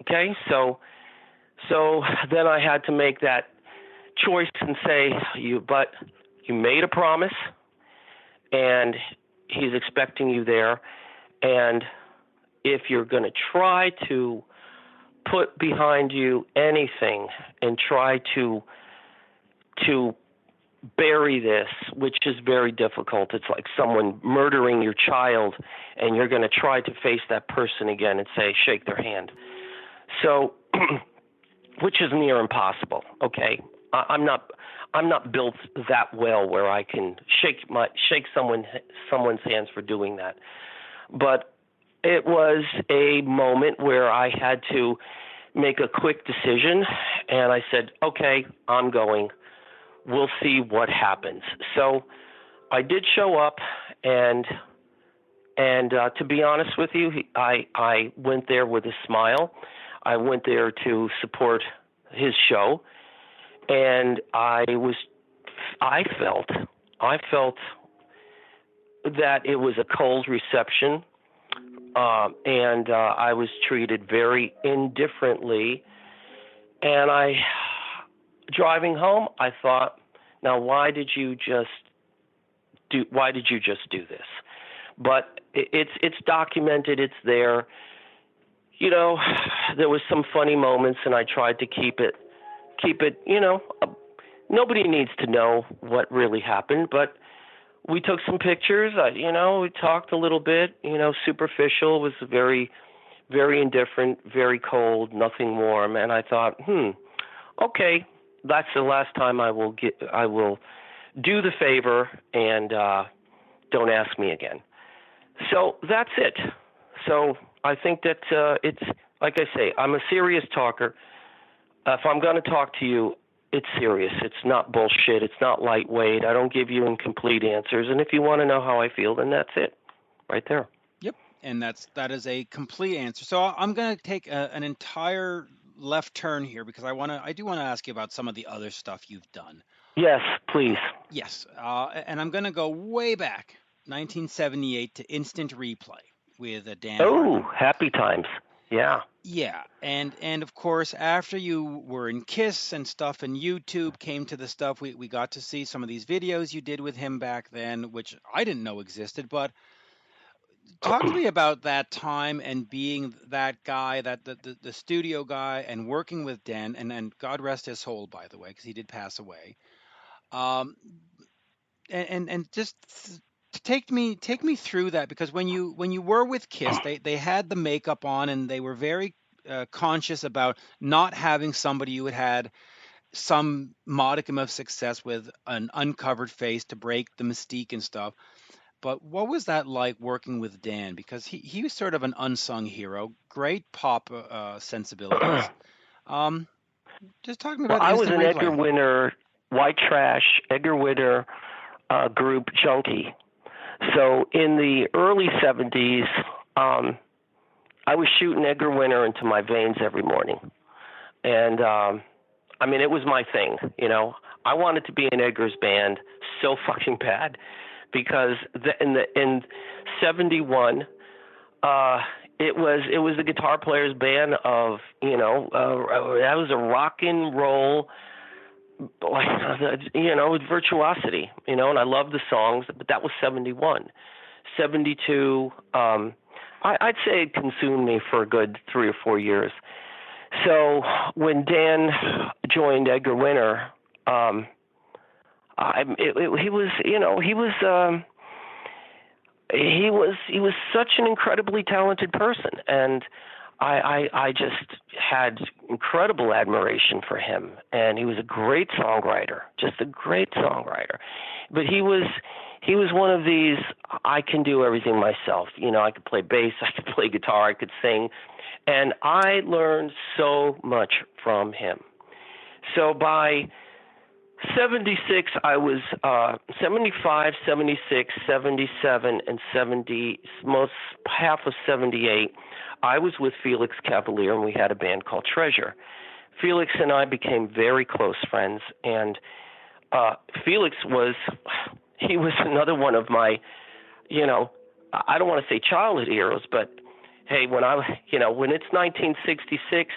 Okay? So then I had to make that choice and say, but you made a promise, and he's expecting you there. And if you're going to try to put behind you anything and try to bury this, which is very difficult. It's like someone murdering your child, and you're going to try to face that person again and say, shake their hand. So, which is near impossible. Okay, I'm not built that well where I can shake someone's hands for doing that. But it was a moment where I had to make a quick decision, and I said, okay, I'm going. We'll see what happens. So I did show up, and to be honest with you, I went there with a smile. I went there to support his show, and I felt that it was a cold reception, and I was treated very indifferently. And driving home, I thought, now why did you just do this? But it's documented. It's there. There was some funny moments, and I tried to keep it. Nobody needs to know what really happened, but we took some pictures. We talked a little bit. Superficial. It was very, very indifferent, very cold, nothing warm. And I thought, okay, that's the last time I will do the favor, and don't ask me again. So that's it. So I think that it's, like I say, I'm a serious talker. If I'm going to talk to you, it's serious. It's not bullshit. It's not lightweight. I don't give you incomplete answers. And if you want to know how I feel, then that's it, right there. Yep, and that is a complete answer. So I'm going to take an entire left turn here because I do want to ask you about some of the other stuff you've done. Yes, please. Yes, and I'm going to go way back, 1978 to Instant Replay with Dan. Oh, happy times. Yeah. Yeah, and of course, after you were in KISS and stuff, and YouTube came to the stuff, we got to see some of these videos you did with him back then, which I didn't know existed. But talk to me about that time and being that guy, that the studio guy, and working with Dan, and God rest his soul, by the way, because he did pass away. And just take me through that, because when you were with KISS, they had the makeup on, and they were very conscious about not having somebody who had some modicum of success with an uncovered face to break the mystique and stuff. But what was that like working with Dan? Because he was sort of an unsung hero, great pop sensibilities. Just talk to me about I was Instant an Replay. Edgar winner, white trash, Edgar winner group junkie. So in the early 70s, I was shooting Edgar Winter into my veins every morning. And, it was my thing, I wanted to be in Edgar's band so fucking bad because in 71, it was the guitar player's band of, that was a rock and roll, with virtuosity, and I loved the songs, but that was 71. 72, I'd say it consumed me for a good 3 or 4 years. So when Dan joined Edgar Winter, he was such an incredibly talented person, and I just had incredible admiration for him, and he was a great songwriter, just a great songwriter. But he was one of these, I can do everything myself. I could play bass, I could play guitar, I could sing, and I learned so much from him. So by 76, I was 75, 76, 77, and 70, half of 78. I was with Felix Cavalier, and we had a band called Treasure. Felix and I became very close friends, and Felix was another one of my, I don't want to say childhood heroes, but hey, when it's 1966,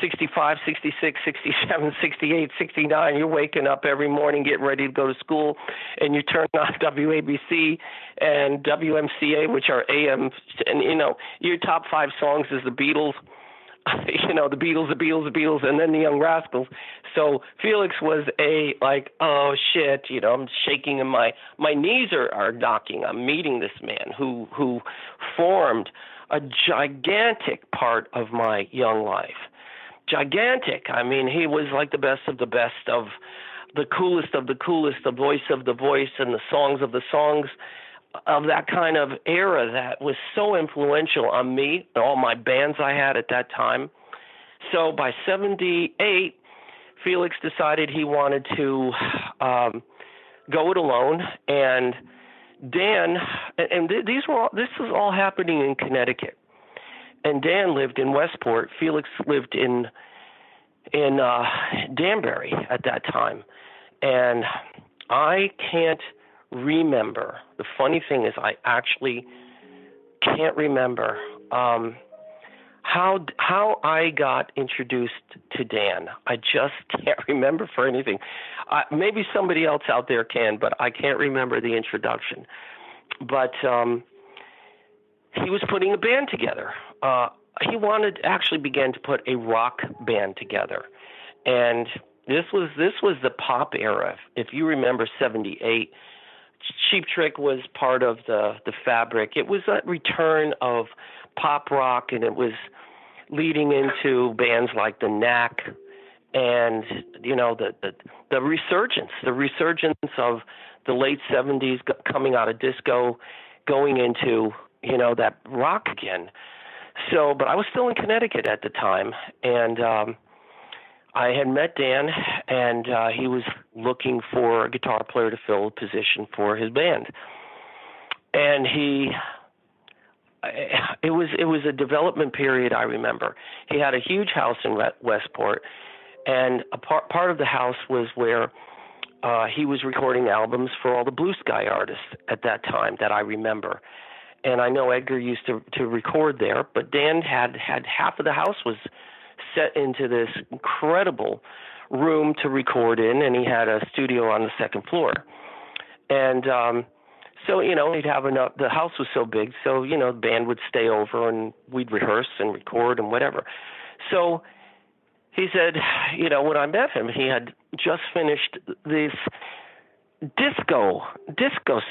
65, 66, 67, 68, 69, you're waking up every morning getting ready to go to school, and you turn on WABC and WMCA, which are AM, and, your top 5 songs is the Beatles, the Beatles, and then the Young Rascals. So Felix was oh, shit, I'm shaking, and my knees are knocking. I'm meeting this man who formed a gigantic part of my young life. Gigantic. He was like the best of the coolest of the coolest, the voice of the voice, and the songs of the songs. of that kind of era that was so influential on me and all my bands I had at that time. So by 78, Felix decided he wanted to go it alone, and Dan, and this was all happening in Connecticut, and Dan lived in Westport. Felix lived in Danbury at that time, and I can't remember. The funny thing is, I actually can't remember how I got introduced to Dan. I just can't remember for anything. Maybe somebody else out there can, but I can't remember the introduction. But he was putting a band together. He actually began to put a rock band together, and this was the pop era. If you remember 78, Cheap Trick was part of the fabric. It was a return of pop rock, and it was leading into bands like the Knack, and the resurgence of the late 70s coming out of disco, going into that rock again. So, but I was still in Connecticut at the time, and I had met Dan, and he was looking for a guitar player to fill a position for his band, and it was a development period. I remember he had a huge house in Westport, and a part of the house was where he was recording albums for all the Blue Sky artists at that time that I remember. And I know Edgar used to record there, but Dan had half of the house was set into this incredible room to record in, and he had a studio on the second floor. And so, he'd have enough. The house was so big, so, the band would stay over and we'd rehearse and record and whatever. So he said, when I met him, he had just finished this disco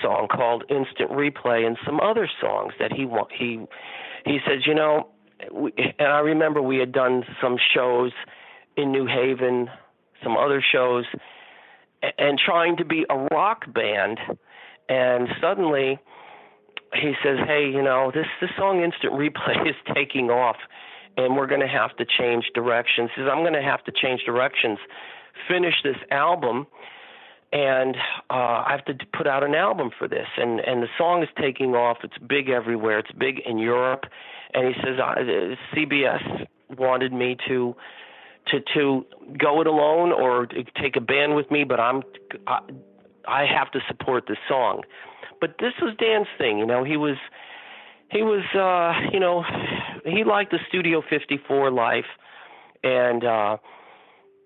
song called Instant Replay, and some other songs that he said, and I remember we had done some shows in New Haven, some other shows, and trying to be a rock band. And suddenly he says, hey, this song Instant Replay is taking off, and we're going to have to change directions. He says, I'm going to have to change directions, finish this album, and I have to put out an album for this. And the song is taking off. It's big everywhere. It's big in Europe. And he says, CBS wanted me to go it alone or take a band with me, but I have to support this song. But this was Dan's thing. He liked the Studio 54 life, and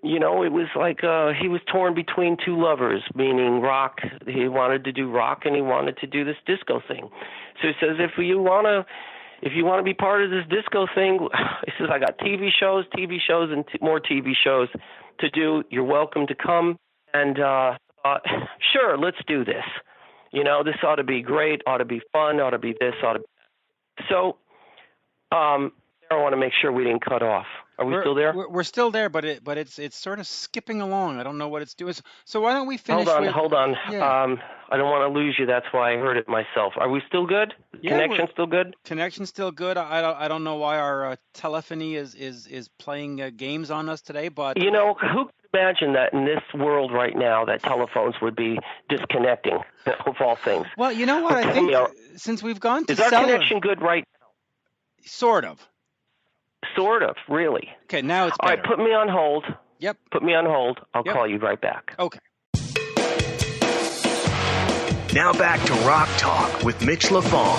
it was like he was torn between two lovers, meaning rock. He wanted to do rock, and he wanted to do this disco thing. So he says, if you want to be part of this disco thing, he says, I got TV shows, and more TV shows to do. You're welcome to come. And sure, let's do this. This ought to be great, ought to be fun, ought to be this, ought to be that. So I want to make sure we didn't cut off. Are we still there? We're still there, but it's sort of skipping along. I don't know what it's doing. So why don't we finish? Hold on. Yeah. I don't want to lose you. That's why I heard it myself. Are we still good? Connection still good? Connection's still good. I don't know why our telephony is playing games on us today, but who could imagine that in this world right now that telephones would be disconnecting of all things? Well, you know what? I think since we've gone to is our connection good right now? Sort of, really. Okay, now it's better. All right, put me on hold. Yep. Put me on hold. I'll call you right back. Okay. Now back to Rock Talk with Mitch Lafon.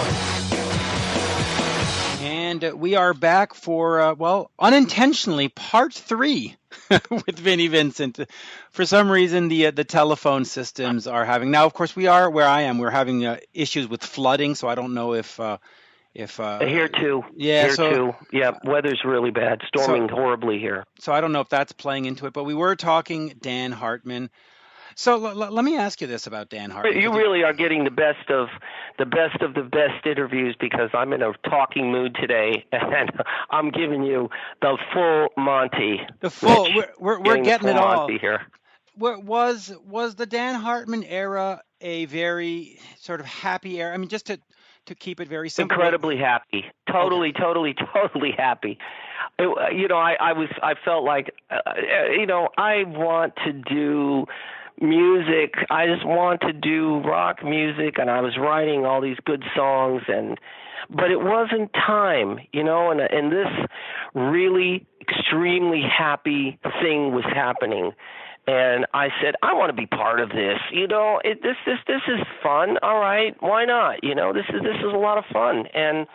And we are back for, unintentionally, part 3 with Vinnie Vincent. For some reason, the telephone systems are having... Now, of course, we are where I am. We're having issues with flooding, so I don't know if here too. Yeah, here too. Yeah, weather's really bad. Storming horribly here. So I don't know if that's playing into it, but we were talking Dan Hartman. So let me ask you this about Dan Hartman. You really are getting the best of the best interviews, because I'm in a talking mood today, and I'm giving you the full Monty. The full. We're getting it all Monty here. Was the Dan Hartman era a very sort of happy era? I mean, just to keep it very simple. Incredibly happy. Okay. Totally happy. I felt like, I want to do music. I just want to do rock music, and I was writing all these good songs, but it wasn't time, and this really extremely happy thing was happening. And I said, I want to be part of this. This is fun. All right, why not? This is a lot of fun. And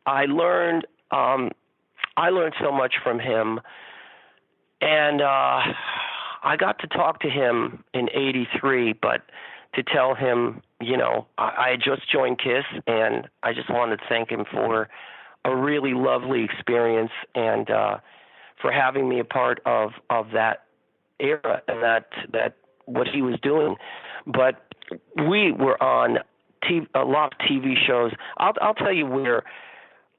I learned so much from him. And I got to talk to him in '83, but to tell him, I had just joined KISS, and I just wanted to thank him for a really lovely experience and for having me a part of that era and that what he was doing. But we were on a lot of TV shows. I'll tell you where.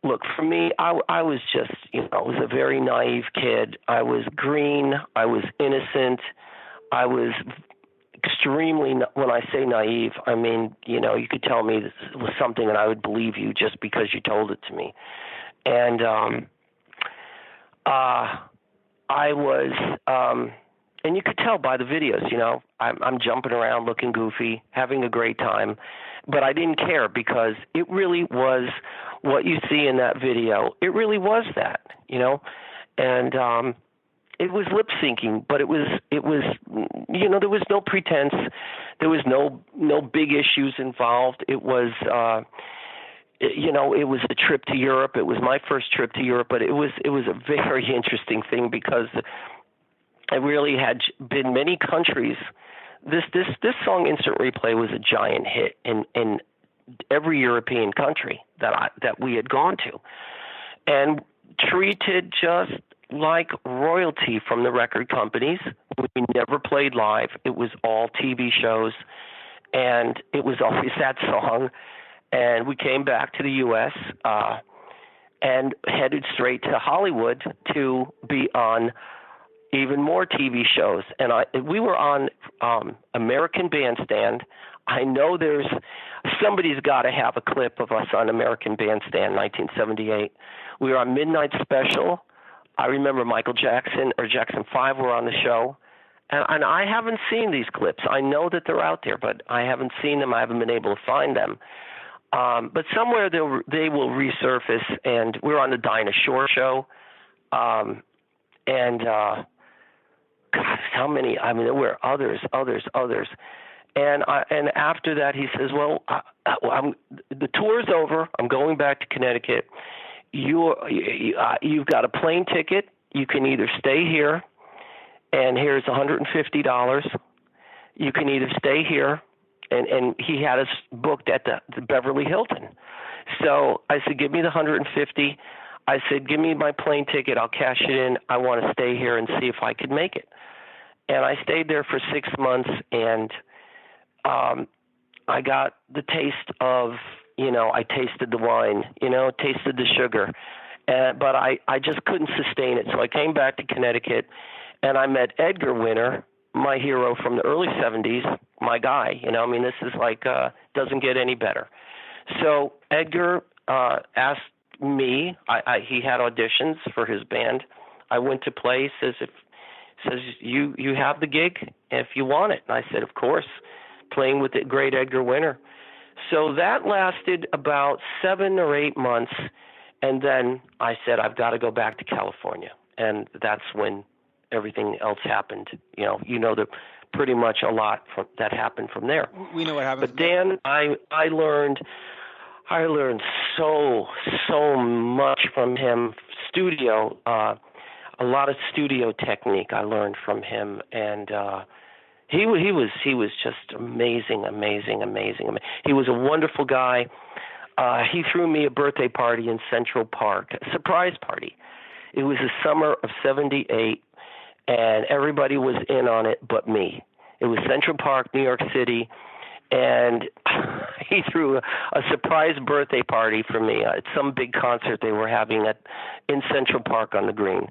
Look, for me, I was just, I was a very naive kid. I was green. I was innocent. I was extremely, when I say naive, I mean, you could tell me this was something and I would believe you just because you told it to me. And I was, and you could tell by the videos, I'm jumping around looking goofy, having a great time, but I didn't care because it really was what you see in that video. It really was that, and it was lip syncing, but it was, there was no pretense. There was no big issues involved. It was, it was a trip to Europe. It was my first trip to Europe, but it was a very interesting thing because I really had been many countries. This song Instant Replay was a giant hit in every European country that we had gone to, and treated just like royalty from the record companies. We never played live. It was all TV shows, and it was always that song. And we came back to the U.S. And headed straight to Hollywood to be on even more TV shows. And we were on American Bandstand. I know somebody's got to have a clip of us on American Bandstand, 1978. We were on Midnight Special. I remember Michael Jackson or Jackson 5 were on the show. And I haven't seen these clips. I know that they're out there, but I haven't seen them. I haven't been able to find them. But somewhere they will resurface. And we're on the Dinah Shore show. God, how many? I mean, there were others. And after that, he says, "Well, the tour's over. I'm going back to Connecticut. You've got a plane ticket. You can either stay here, and here's $150. You can either stay here, and he had us booked at the Beverly Hilton. So I said, give me the $150. I said, give me my plane ticket. I'll cash it in. I want to stay here and see if I could make it. And I stayed there for 6 months, and I got the taste of, I tasted the wine, tasted the sugar. But I just couldn't sustain it. So I came back to Connecticut, and I met Edgar Winter, my hero from the early 70s, my guy. This is like, doesn't get any better. So Edgar asked me, he had auditions for his band. I went to play, says you have the gig if you want it. And I said, of course, playing with the great Edgar Winter. So that lasted about 7 or 8 months. And then I said, I've got to go back to California. And that's when everything else happened. That pretty much a lot that happened from there. We know what happened. But Dan, I learned so much from him. Studio, a lot of studio technique I learned from him, and he was just amazing. He was a wonderful guy. He threw me a birthday party in Central Park, a surprise party. It was the summer of '78, and everybody was in on it but me. It was Central Park, New York City, and he threw a surprise birthday party for me at some big concert they were having in Central Park on the Green.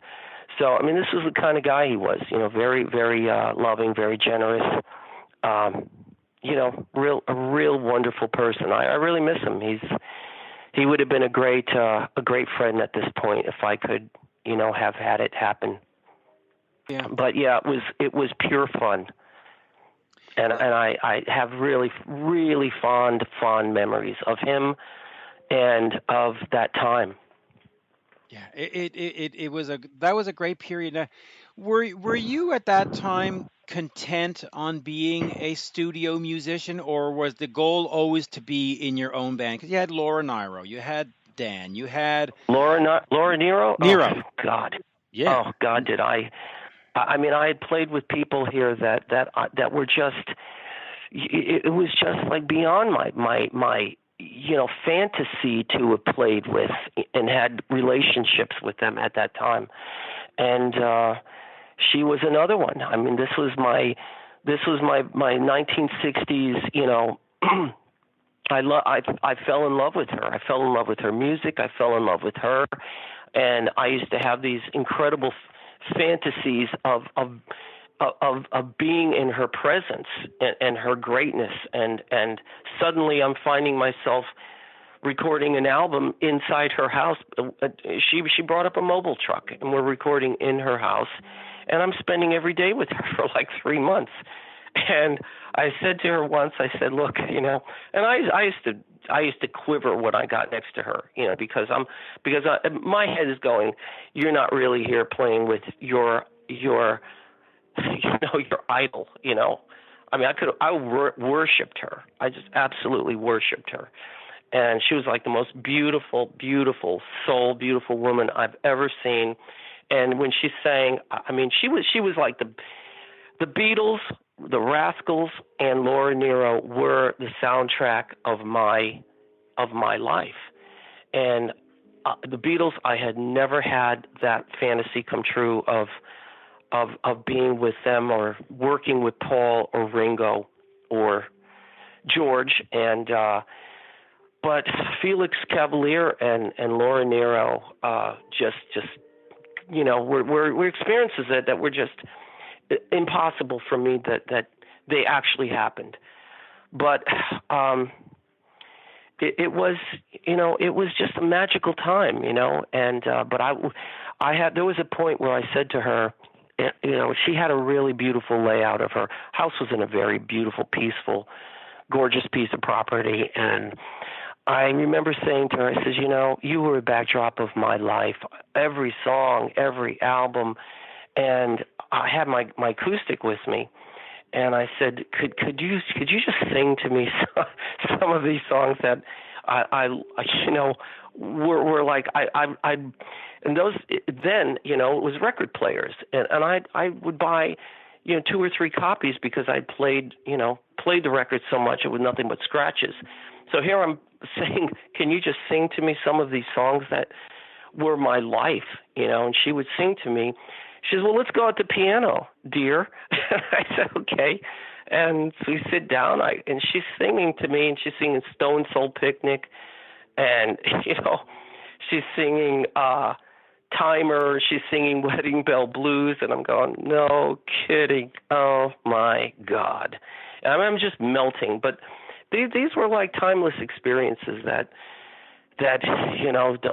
So, this was the kind of guy he was, very, very loving, very generous. a real wonderful person. I really miss him. He would have been a great friend at this point if I could, have had it happen. Yeah. But yeah, it was pure fun. And I have really, really fond memories of him and of that time. Yeah, that was a great period. Were you at that time content on being a studio musician, or was the goal always to be in your own band? Because you had Laura Nyro, you had Dan, you had Laura Nero. Nero. Oh God. Yeah. Oh God, did I? I mean, I had played with people here that were just. It was just like beyond my fantasy to have played with and had relationships with them at that time, and she was another one. I mean, this was my 1960s. I fell in love with her. I fell in love with her music. I fell in love with her, and I used to have these incredible fantasies of being in her presence and her greatness, and suddenly I'm finding myself recording an album inside her house. She brought up a mobile truck, and we're recording in her house, and I'm spending every day with her for like 3 months. And I said to her once, I said, look, and I used to quiver when I got next to her, because my head is going, you're not really here playing with your your idol, I mean, I worshipped her. I just absolutely worshipped her. And she was like the most beautiful, beautiful soul, beautiful woman I've ever seen. And when she sang, I mean, she was like the Beatles, the Rascals, and Laura Nyro were the soundtrack of my life. And the Beatles, I had never had that fantasy come true of being with them or working with Paul or Ringo or George, and but Felix Cavalier and Laura Nyro just were experiences that were just impossible for me that they actually happened. But it was just a magical time, and but there was a point where I said to her, she had a really beautiful layout of her house, was in a very beautiful, peaceful, gorgeous piece of property. And I remember saying to her, I says, you were a backdrop of my life, every song, every album. And I had my acoustic with me. And I said, could you just sing to me some of these songs that I were like, and those then, it was record players, and I would buy, 2 or 3 copies because I played the record so much it was nothing but scratches. So here I'm saying, can you just sing to me some of these songs that were my life, and she would sing to me. She says, well, let's go at the piano, dear. I said, okay. And so we sit down, and she's singing to me, and she's singing Stone Soul Picnic, and, she's singing Timer, she's singing Wedding Bell Blues, and I'm going, no kidding, oh, my God. And I'm just melting. But these were like timeless experiences that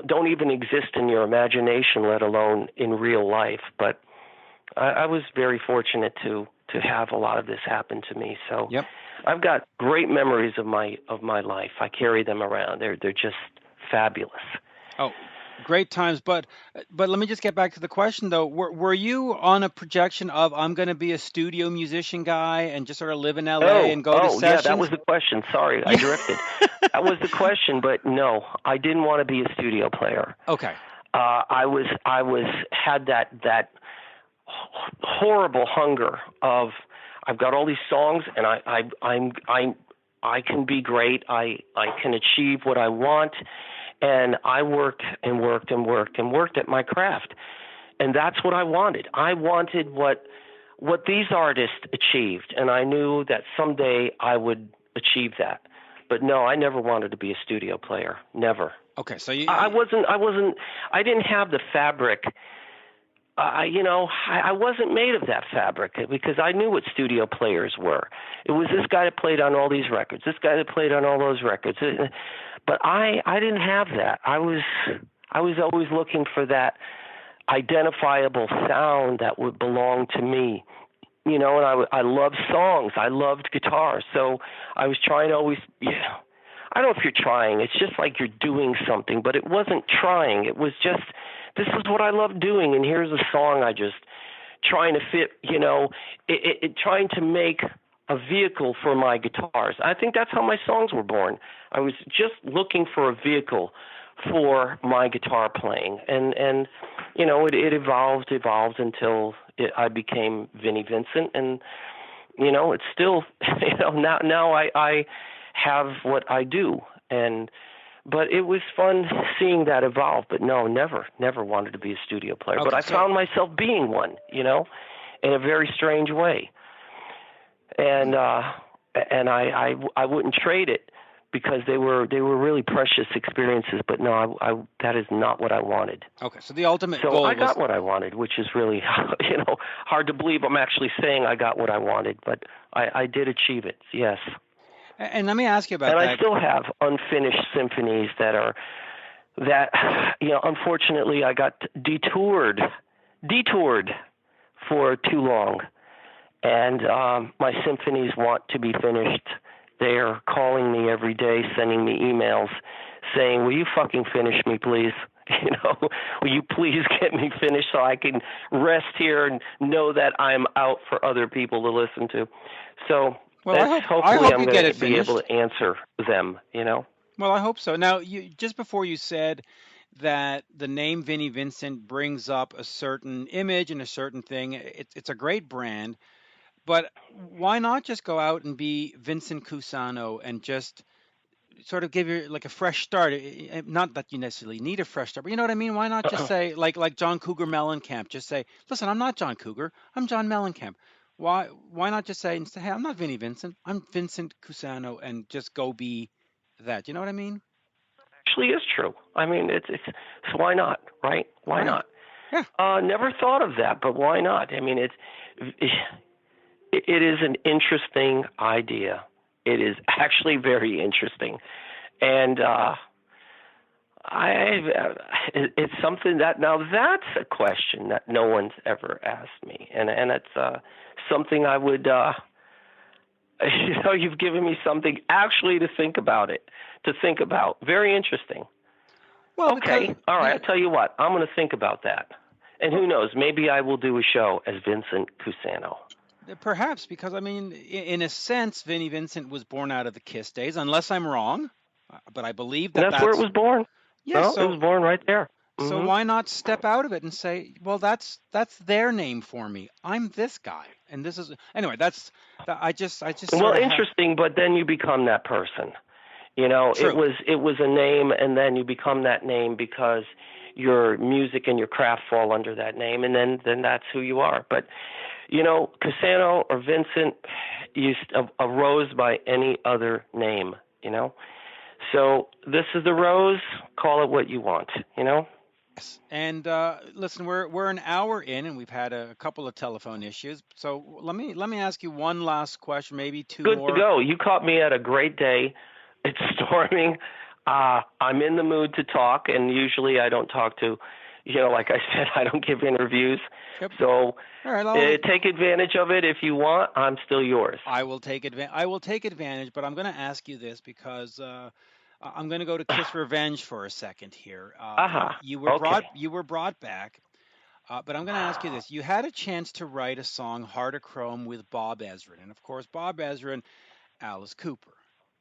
don't even exist in your imagination, let alone in real life. But I was very fortunate to have a lot of this happen to me. So yep. I've got great memories of my life. I carry them around. They're just fabulous. Oh, great times. But let me just get back to the question though. Were you on a projection of I'm going to be a studio musician guy and just sort of live in LA and go to sessions? Yeah, that was the question. Sorry, I drifted. That was the question, but no, I didn't want to be a studio player. Okay. I had that horrible hunger of I've got all these songs and I can be great. I can achieve what I want, and I worked and worked and worked and worked at my craft, and that's what I wanted. I wanted what these artists achieved, and I knew that someday I would achieve that. But no, I never wanted to be a studio player. Never. Okay, so I didn't have the fabric I wasn't made of that fabric because I knew what studio players were. It was this guy that played on all these records, this guy that played on all those records. But I didn't have that. I was always looking for that identifiable sound that would belong to me. And I loved songs. I loved guitar. So I was trying to always, I don't know if you're trying. It's just like you're doing something, but it wasn't trying. It was just, this is what I love doing, and here's a song I just trying to fit, trying to make a vehicle for my guitars. I think that's how my songs were born. I was just looking for a vehicle for my guitar playing, and it evolved until I became Vinnie Vincent, and it's still now I have what I do, but it was fun seeing that evolve. But no, never wanted to be a studio player. Okay, but I found myself being one, in a very strange way, and I wouldn't trade it, because they were really precious experiences. But no, that is not what I wanted. Okay, so the ultimate so goal I got what I wanted, which is really hard to believe. I'm actually saying I got what I wanted, but I did achieve it. Yes. And let me ask you about that. And I still have unfinished symphonies that unfortunately I got detoured for too long, and my symphonies want to be finished. They are calling me every day, sending me emails saying, "Will you fucking finish me, please? Will you please get me finished so I can rest here and know that I'm out for other people to listen to?" So hopefully I'm going to be able to answer them, Well, I hope so. Now, just before you said that the name Vinnie Vincent brings up a certain image and a certain thing, it's a great brand. But why not just go out and be Vincent Cusano and just sort of give you like a fresh start? Not that you necessarily need a fresh start, but you know what I mean? Why not just say, like John Cougar Mellencamp, just say, "Listen, I'm not John Cougar, I'm John Mellencamp." Why not just say, "Hey, I'm not Vinnie Vincent, I'm Vincent Cusano," and just go be that? You know what I mean? Actually is true. I mean, it's so why not, right? Why not? Yeah. Never thought of that, but why not? I mean, it is an interesting idea. It is actually very interesting, and it's something that that's a question that no one's ever asked me, and it's something I would. You've given me something actually to think about. Very interesting. Well, okay, all right. I'll tell you what. I'm going to think about that, and who knows? Maybe I will do a show as Vincent Cusano. Perhaps, because I mean, in a sense, Vinnie Vincent was born out of the Kiss days, unless I'm wrong. But I believe that's where it was born. Yes, it was born right there. Mm-hmm. So why not step out of it and say, well, that's their name for me. I'm this guy, and this is anyway. I just. Well, interesting, but then you become that person. True. It was a name, and then you become that name because your music and your craft fall under that name, and then that's who you are. But Cusano or Vincent arose by any other name, So this is the rose. Call it what you want, Yes. And listen, we're an hour in, and we've had a couple of telephone issues. So let me ask you one last question, maybe two more. Good to go. You caught me at a great day. It's storming. I'm in the mood to talk, and usually I don't talk to. Like I said, I don't give interviews. Yep. So all right, take advantage of it if you want. I'm still yours. I will take advantage, but I'm going to ask you this because I'm going to go to Kiss Revenge for a second here. You were brought back, but I'm going to ask you this. You had a chance to write a song, Heart of Chrome, with Bob Ezrin. And, of course, Bob Ezrin, Alice Cooper,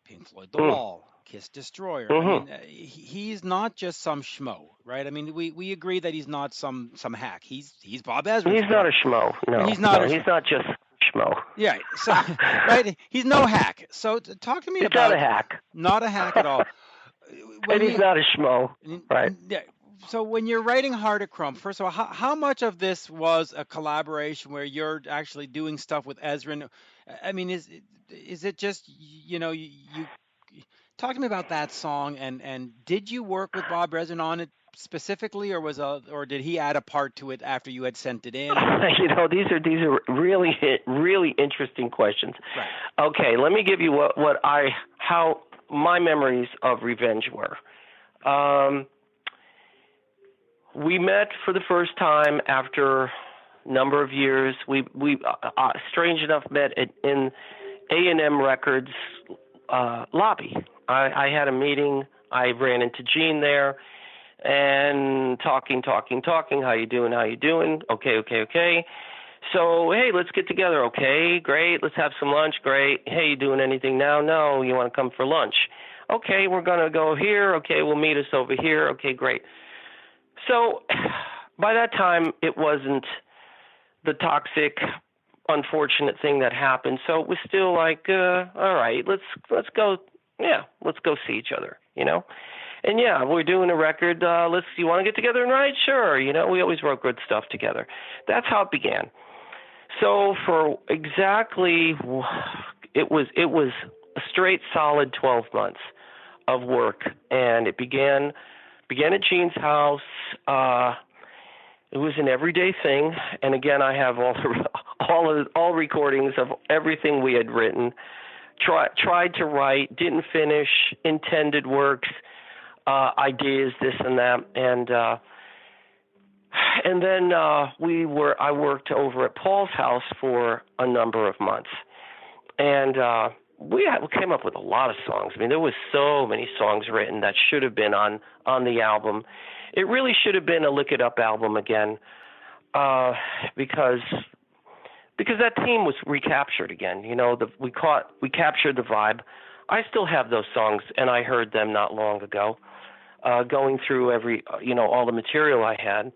Pink Floyd The Wall, Kiss Destroyer. Mm-hmm. I mean, he's not just some schmo, right? I mean, we agree that he's not some hack. He's Bob Ezrin. He's not a schmo. No, he's not just schmo. Yeah, so, right? He's no hack. So talk to me about... He's not a hack. Not a hack at all. And he's not a schmo, right? Yeah. So when you're writing Heart of Chrome, first of all, how much of this was a collaboration where you're actually doing stuff with Ezrin? I mean, is it just, you talk to me about that song, and did you work with Bob Ezrin on it specifically, or did he add a part to it after you had sent it in? These are really interesting questions. Right. Okay, let me give you how my memories of Revenge were. We met for the first time after a number of years. We strange enough met in A&M Records lobby. I had a meeting. I ran into Gene there, and talking. How you doing? Okay. So, hey, let's get together. Okay, great. Let's have some lunch. Great. Hey, you doing anything now? No. You want to come for lunch? Okay, we're going to go here. Okay, we'll meet us over here. Okay, great. So by that time, it wasn't the toxic, unfortunate thing that happened. So it was still like, all right, let's go. Yeah, let's go see each other, And yeah, we're doing a record. You want to get together and write? Sure. We always wrote good stuff together. That's how it began. So for exactly, it was a straight solid 12 months of work, and it began at Gene's house. It was an everyday thing, and again, I have all recordings of everything we had written. Tried to write, didn't finish, intended works, ideas, this and that, and then I worked over at Paul's house for a number of months, and we came up with a lot of songs. I mean, there was so many songs written that should have been on the album. It really should have been a Lick It Up album again, because that theme was recaptured again. We captured the vibe. I still have those songs, and I heard them not long ago, going through all the material I had,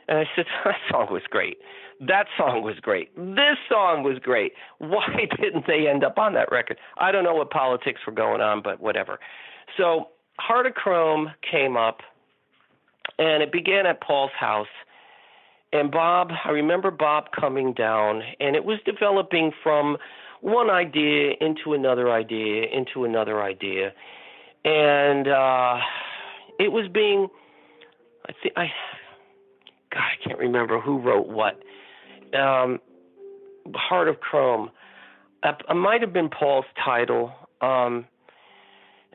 and I said, that song was great. That song was great. This song was great. Why didn't they end up on that record? I don't know what politics were going on, but whatever. So Heart of Chrome came up, and it began at Paul's house. And I remember Bob coming down, and it was developing from one idea into another idea, And it was being, I can't remember who wrote what. Heart of Chrome. It might have been Paul's title, and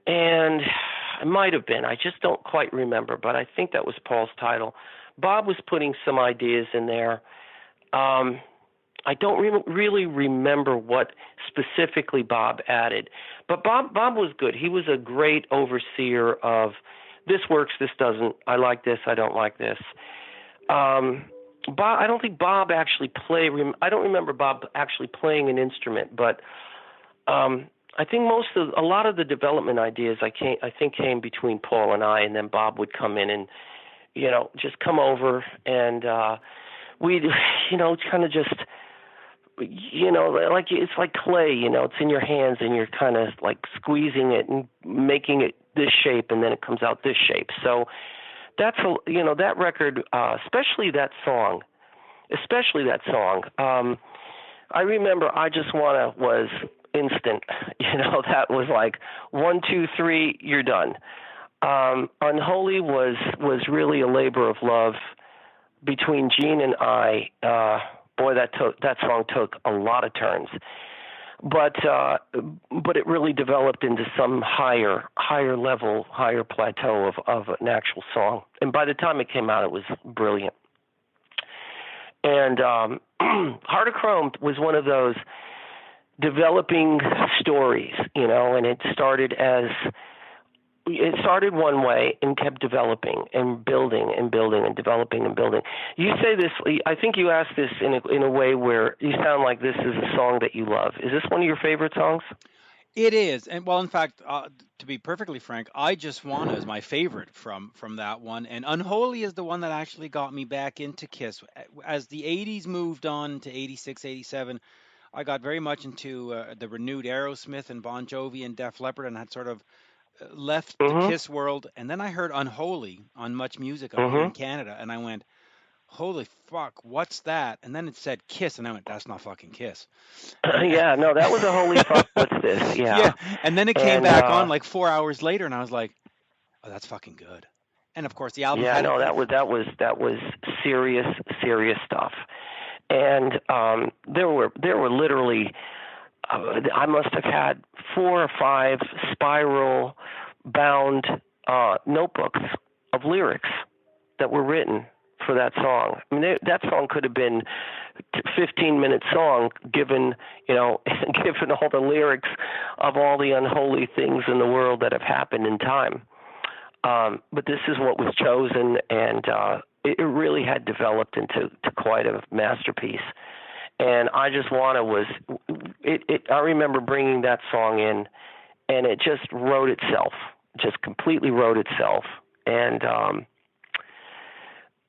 it might have been. I just don't quite remember, but I think that was Paul's title. Bob was putting some ideas in there. I don't really remember what specifically Bob added, but Bob was good. He was a great overseer of this works, this doesn't. I like this, I don't like this. I don't think Bob actually played. I don't remember Bob actually playing an instrument, but I think a lot of the development ideas I think came between Paul and I, and then Bob would come in and just come over, and we'd kind of just like it's like clay, it's in your hands, and you're kind of like squeezing it and making it this shape, and then it comes out this shape. So that's that record, especially that song. I remember I Just Wanna was instant. That was like 1, 2, 3, you're done. Unholy was really a labor of love between Gene and I. That song took a lot of turns, but it really developed into some higher level, higher plateau of an actual song. And by the time it came out, it was brilliant. And Heart of Chrome was one of those developing stories, and it started one way and kept developing and building and building and developing and building. You say this, I think you asked this in a way where you sound like this is a song that you love. Is this one of your favorite songs? It is. And well, in fact, to be perfectly frank, I Just Wanna is my favorite from that one. And Unholy is the one that actually got me back into Kiss. As the 80s moved on to 86, 87, I got very much into the renewed Aerosmith and Bon Jovi and Def Leppard, and had sort of left the Kiss world. And then I heard Unholy on Much Music up here in Canada, and I went, holy fuck, what's that? And then it said Kiss, and I went, that's not fucking Kiss. Yeah, no, that was a holy fuck, what's this? Yeah. And then it came back on like 4 hours later, and I was like, oh, that's fucking good. And of course, the album Yeah, had no, that was serious stuff. And there were literally, I must have had 4 or 5 spiral bound notebooks of lyrics that were written for that song. I mean, that song could have been a 15-minute song, given given all the lyrics of all the unholy things in the world that have happened in time. But this is what was chosen, and it really had developed into quite a masterpiece. And I Just Wanna was it. I remember bringing that song in, and it just wrote itself, just completely wrote itself. And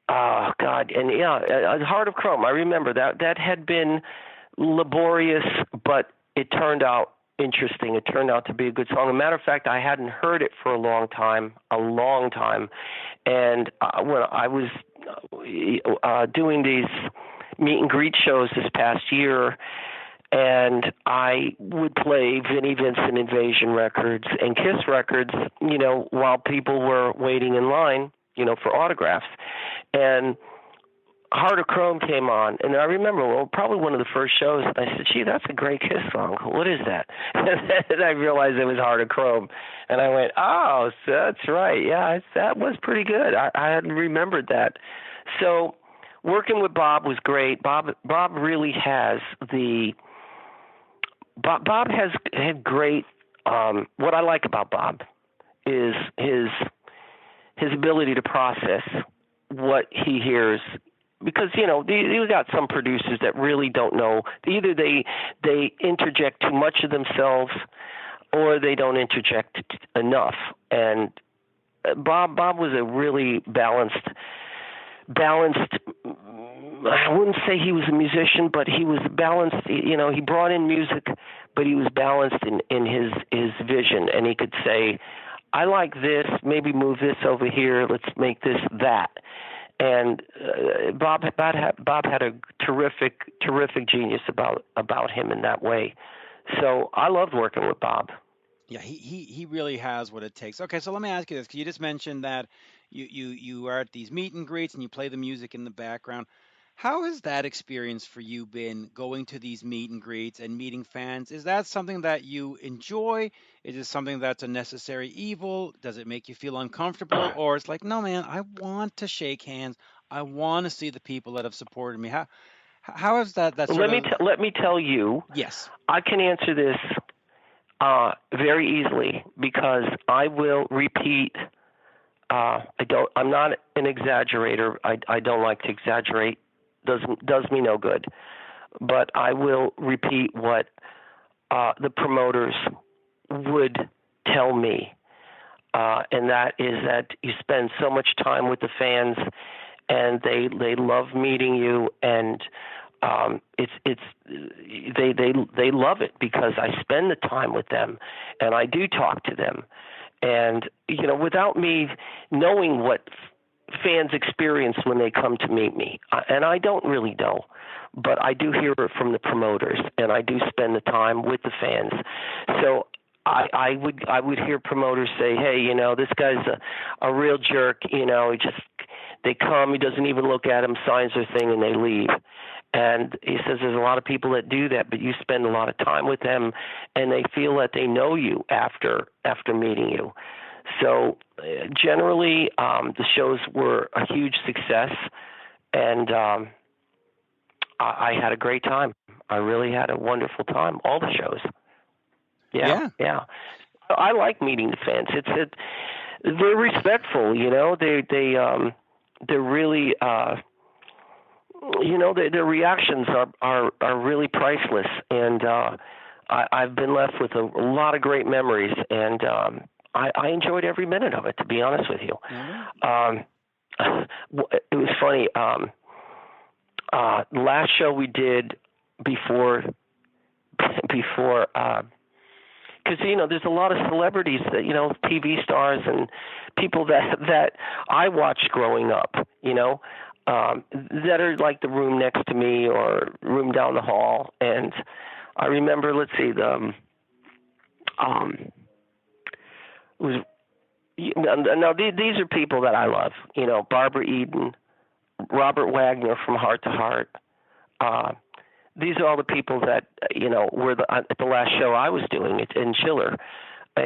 God, and yeah, Heart of Chrome. I remember that had been laborious, but it turned out interesting. It turned out to be a good song. As a matter of fact, I hadn't heard it for a long time. And when I was doing these meet and greet shows this past year, and I would play Vinnie Vincent Invasion records and Kiss records, while people were waiting in line, for autographs. And Heart of Chrome came on, and I remember, probably one of the first shows, I said, gee, that's a great Kiss song. What is that? And then I realized it was Heart of Chrome. And I went, oh, so that's right. Yeah, that was pretty good. I hadn't remembered that. So working with Bob was great. Bob really has Bob has had great, what I like about Bob is his ability to process what he hears. Because, you got some producers that really don't know. Either they interject too much of themselves, or they don't interject enough. And Bob was a really balanced. I wouldn't say he was a musician, but he was balanced. He brought in music, but he was balanced in his vision. And he could say, I like this, maybe move this over here, let's make this that. And Bob had a terrific genius about him in that way. So I loved working with Bob. Yeah, he really has what it takes. Okay, so let me ask you this, because you just mentioned that you are at these meet and greets and you play the music in the background. How has that experience for you been, going to these meet and greets and meeting fans? Is that something that you enjoy? Is it something that's a necessary evil? Does it make you feel uncomfortable? Or it's like, no, man, I want to shake hands. I want to see the people that have supported me. How is that sort of... Let me tell you. Yes. I can answer this very easily, because I will repeat. I'm not an exaggerator. I don't like to exaggerate. Does me no good. But I will repeat what the promoters would tell me, and that is that you spend so much time with the fans, and they love meeting you, and they love it because I spend the time with them, and I do talk to them, and without me knowing what fans experience when they come to meet me, and I don't really know, but I do hear it from the promoters, and I do spend the time with the fans. So I would hear promoters say, hey, this guy's a real jerk. They come, he doesn't even look at him, signs their thing, and they leave. And he says there's a lot of people that do that, but you spend a lot of time with them, and they feel that they know you after meeting you. So generally, the shows were a huge success, and I had a great time. I really had a wonderful time, all the shows. Yeah. I like meeting the fans. They're respectful, they're really, their reactions are really priceless, and I've been left with a lot of great memories, and I enjoyed every minute of it, to be honest with you. Mm-hmm. It was funny. Last show we did before, because there's a lot of celebrities that TV stars and people that I watched growing up, that are like the room next to me or room down the hall. And I remember, let's see, No, these are people that I love. Barbara Eden, Robert Wagner from Heart to Heart. These are all the people that were at the last show I was doing. It's in Chiller,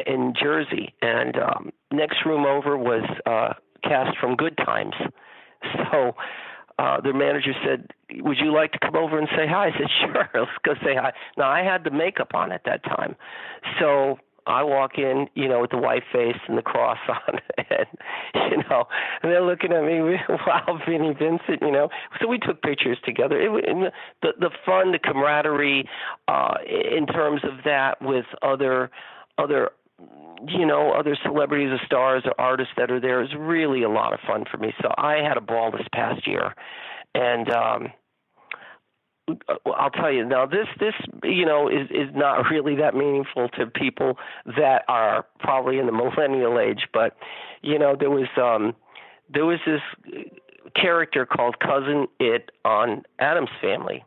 in Jersey, and next room over was cast from Good Times. So their manager said, "Would you like to come over and say hi?" I said, "Sure, let's go say hi." Now I had the makeup on at that time, so I walk in, with the white face and the cross on, and and they're looking at me. Wow, Vinnie Vincent, So we took pictures together. The fun, the camaraderie, in terms of that with other celebrities or stars or artists that are there is really a lot of fun for me. So I had a ball this past year, and I'll tell you now, this is not really that meaningful to people that are probably in the millennial age, but there was this character called Cousin It on Addams Family,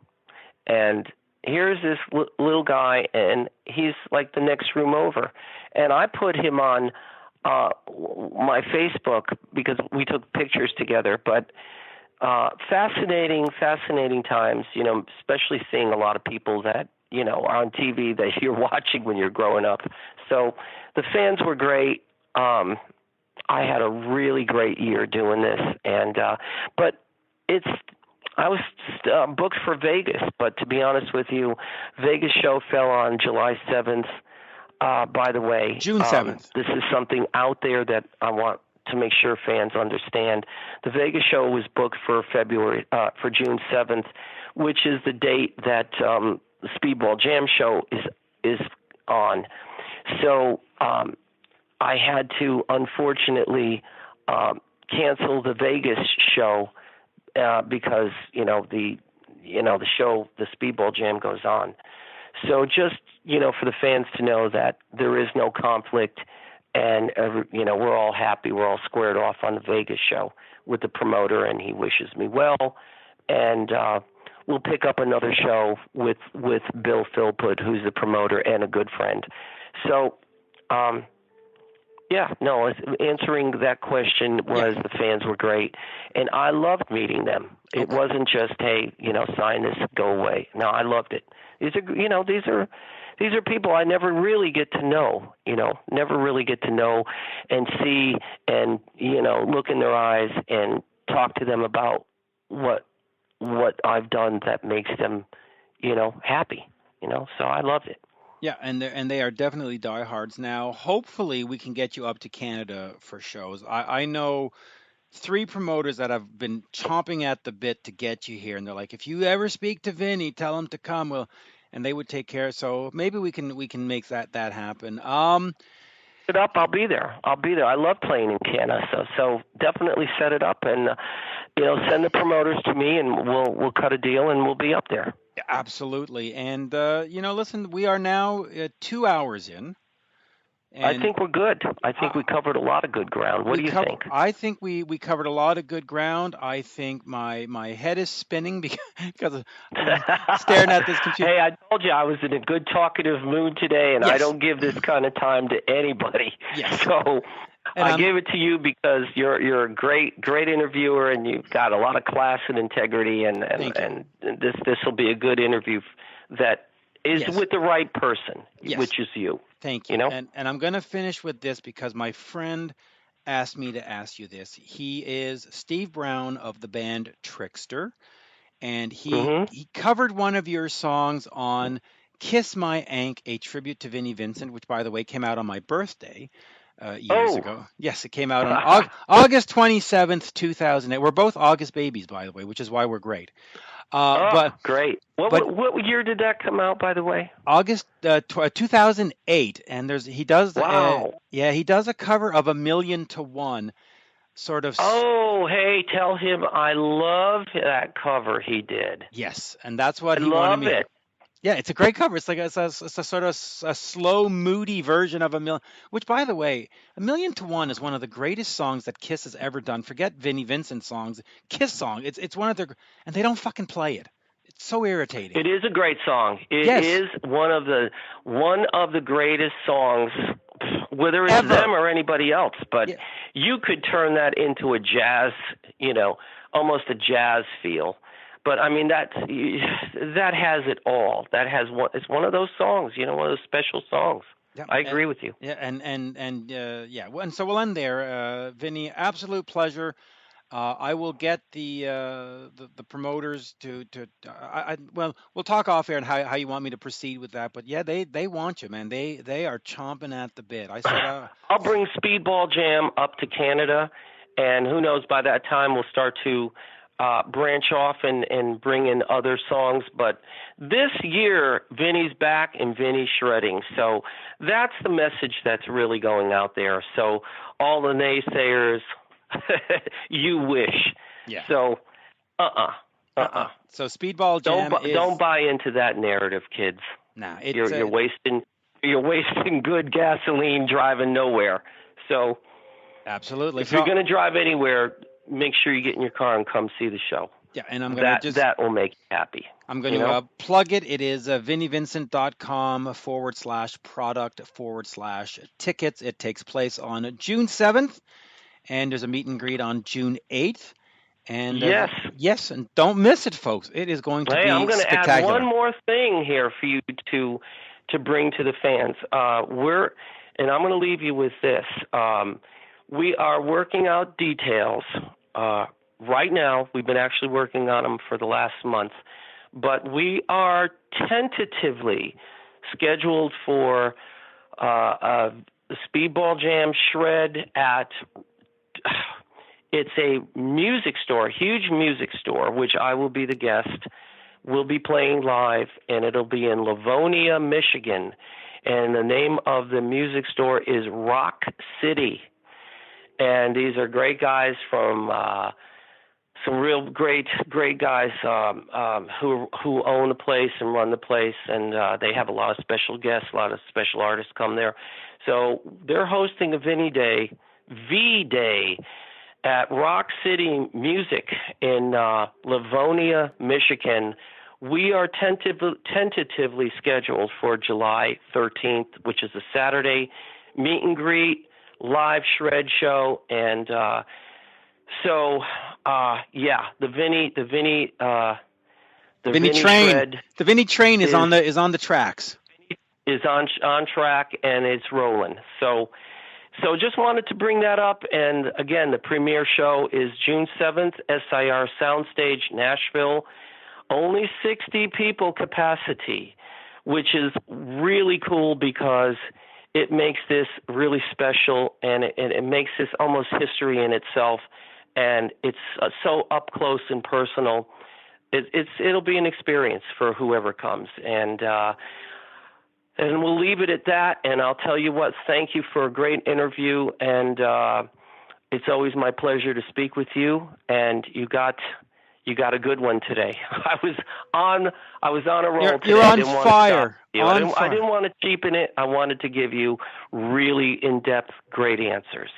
and here's this little guy, and he's like the next room over, and I put him on my Facebook because we took pictures together, but fascinating times, especially seeing a lot of people that, are on TV that you're watching when you're growing up. So the fans were great. I had a really great year doing this, and but I was booked for Vegas, but to be honest with you, Vegas show fell on July 7th. By the way, June 7th. This is something out there that I want to make sure fans understand. The Vegas show was booked for June 7th, which is the date that the Speedball Jam show is on. So I had to unfortunately cancel the Vegas show because the show, the Speedball Jam, goes on. So just for the fans to know that there is no conflict. And, we're all happy. We're all squared off on the Vegas show with the promoter, and he wishes me well. And we'll pick up another show with Bill Philpott, who's the promoter and a good friend. So, answering that question was the fans were great. And I loved meeting them. It wasn't just, hey, sign this, go away. No, I loved it. These are people I never really get to know, and see and, look in their eyes and talk to them about what I've done that makes them, happy, so I loved it. Yeah, and they are definitely diehards. Now, hopefully we can get you up to Canada for shows. I know 3 promoters that have been chomping at the bit to get you here, and they're like, if you ever speak to Vinny, tell him to come. Well, and they would take care. So maybe we can make that happen. Set it up. I'll be there. I love playing in Canada. So definitely set it up, and send the promoters to me, and we'll cut a deal, and we'll be up there. Absolutely. And listen, we are now 2 hours in. And I think we're good. I think we covered a lot of good ground. What do you think? I think we covered a lot of good ground. I think my head is spinning because I'm staring at this computer. Hey, I told you I was in a good talkative mood today, and I don't give this kind of time to anybody. Yes. So I gave it to you because you're a great interviewer, and you've got a lot of class and integrity, and this will be a good interview that is with the right person, which is you. Thank you. And I'm going to finish with this because my friend asked me to ask you this. He is Steve Brown of the band Trickster, and he covered one of your songs on Kiss My Ank, a tribute to Vinnie Vincent, which, by the way, came out on my birthday years ago. Yes, it came out on August 27th, 2008. We're both August babies, by the way, which is why we're great. Great. What year did that come out, by the way? August 2008, and he does a cover of 1,000,000 to 1, sort of. Oh, hey, tell him I love that cover he did. Yes, and that's what he wanted me. It. Yeah, it's a great cover. It's like it's a sort of a slow, moody version of 1,000,000. Which, by the way, 1,000,000 to 1 is one of the greatest songs that Kiss has ever done. Forget Vinnie Vincent songs, Kiss song. It's one of their, and they don't fucking play it. It's so irritating. It is a great song. It is one of the greatest songs. whether it's Ever. them or anybody else. But Yeah. you could turn that into a jazz, almost a jazz feel. But I mean that has it all. It's one of those songs, one of those special songs. Yeah, I agree with you. yeah, yeah. Well, and so we'll end there, Vinny. Absolute pleasure. I will get the promoters well, we'll talk off air and how you want me to proceed with that. But yeah, they want you, man. They are chomping at the bit. I said, I'll bring Speedball Jam up to Canada, and who knows, by that time we'll start to branch off and bring in other songs. But this year, Vinny's back and Vinny's shredding. So that's the message that's really going out there. So all the naysayers, you wish. Yeah. So, So Speedball Jam don't buy into that narrative, kids. Nah, you're wasting good gasoline driving nowhere. So, absolutely. If you're going to drive anywhere, make sure you get in your car and come see the show. Yeah, and I'm going to that will make you happy. I'm going to plug it. It is vinnievincent.com/product/tickets. It takes place on June 7th, and there's a meet and greet on June 8th. And yes, and don't miss it, folks. It is going to be I'm going to spectacular. add one more thing here for you to bring to the fans. And I'm going to leave you with this. We are working out details right now. We've been actually working on them for the last month, but we are tentatively scheduled for a Speedball Jam shred at. It's a music store, huge music store, which I will be the guest. We'll be playing live, and it'll be in Livonia, Michigan. And the name of the music store is Rock City. And these are great guys from some real great guys who own the place and run the place. And they have a lot of special guests, a lot of special artists come there. So they're hosting a Vinny Day, V-Day, at Rock City Music in Livonia, Michigan. We are tentatively scheduled for July 13th, which is a Saturday meet and greet, live shred show, and the Vinny train. Shred the Vinny train is on the tracks. Is on track and it's rolling. So just wanted to bring that up. And again, the premiere show is June 7th, SIR Soundstage, Nashville. Only 60 people capacity, which is really cool because it makes this really special, and it makes this almost history in itself. And it's so up close and personal. It'll be an experience for whoever comes. And we'll leave it at that, and I'll tell you what, thank you for a great interview, and it's always my pleasure to speak with you, and you got a good one today. I was on a roll today. You're on fire. I didn't want to cheapen it. I wanted to give you really in-depth, great answers.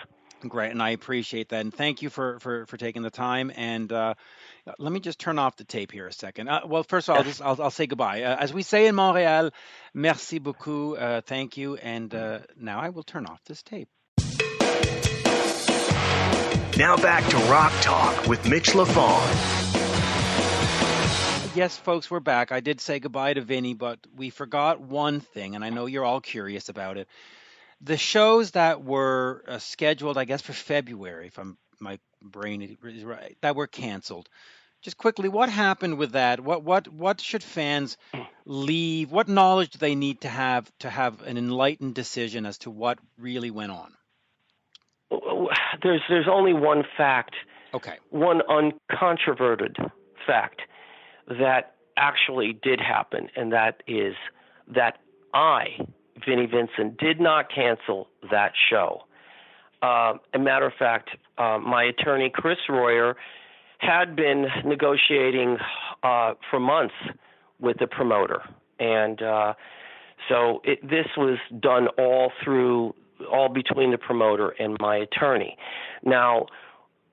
Great, and I appreciate that, and thank you for taking the time. And let me just turn off the tape here a second. Well, first of all, I'll say goodbye. As we say in Montreal, merci beaucoup, thank you, and now I will turn off this tape. Now back to Rock Talk with Mitch Lafon. Yes, folks, we're back. I did say goodbye to Vinny, but we forgot one thing, and I know you're all curious about it. The shows that were scheduled, I guess, for February, if my brain is right, that were canceled. Just quickly, what happened with that? What should fans leave? What knowledge do they need to have an enlightened decision as to what really went on? There's only one fact. Okay. One uncontroverted fact that actually did happen, and that is that Vinnie Vincent, did not cancel that show. A matter of fact, my attorney, Chris Royer, had been negotiating for months with the promoter. And so this was done all between the promoter and my attorney. Now,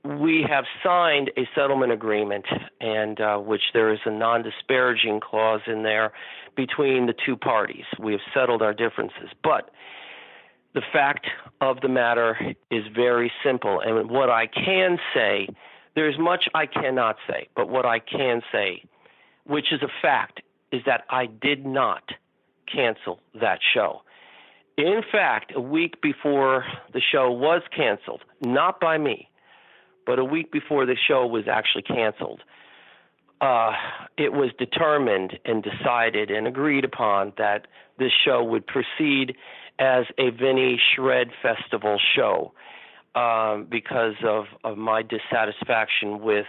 we have signed a settlement agreement, and which there is a non-disparaging clause in there between the two parties. We have settled our differences. But the fact of the matter is very simple. And what I can say, there's much I cannot say, but what I can say, which is a fact, is that I did not cancel that show. In fact, a week before the show was canceled, not by me, but a week before the show was actually canceled, it was determined and decided and agreed upon that this show would proceed as a Vinnie Shred Festival show because of my dissatisfaction with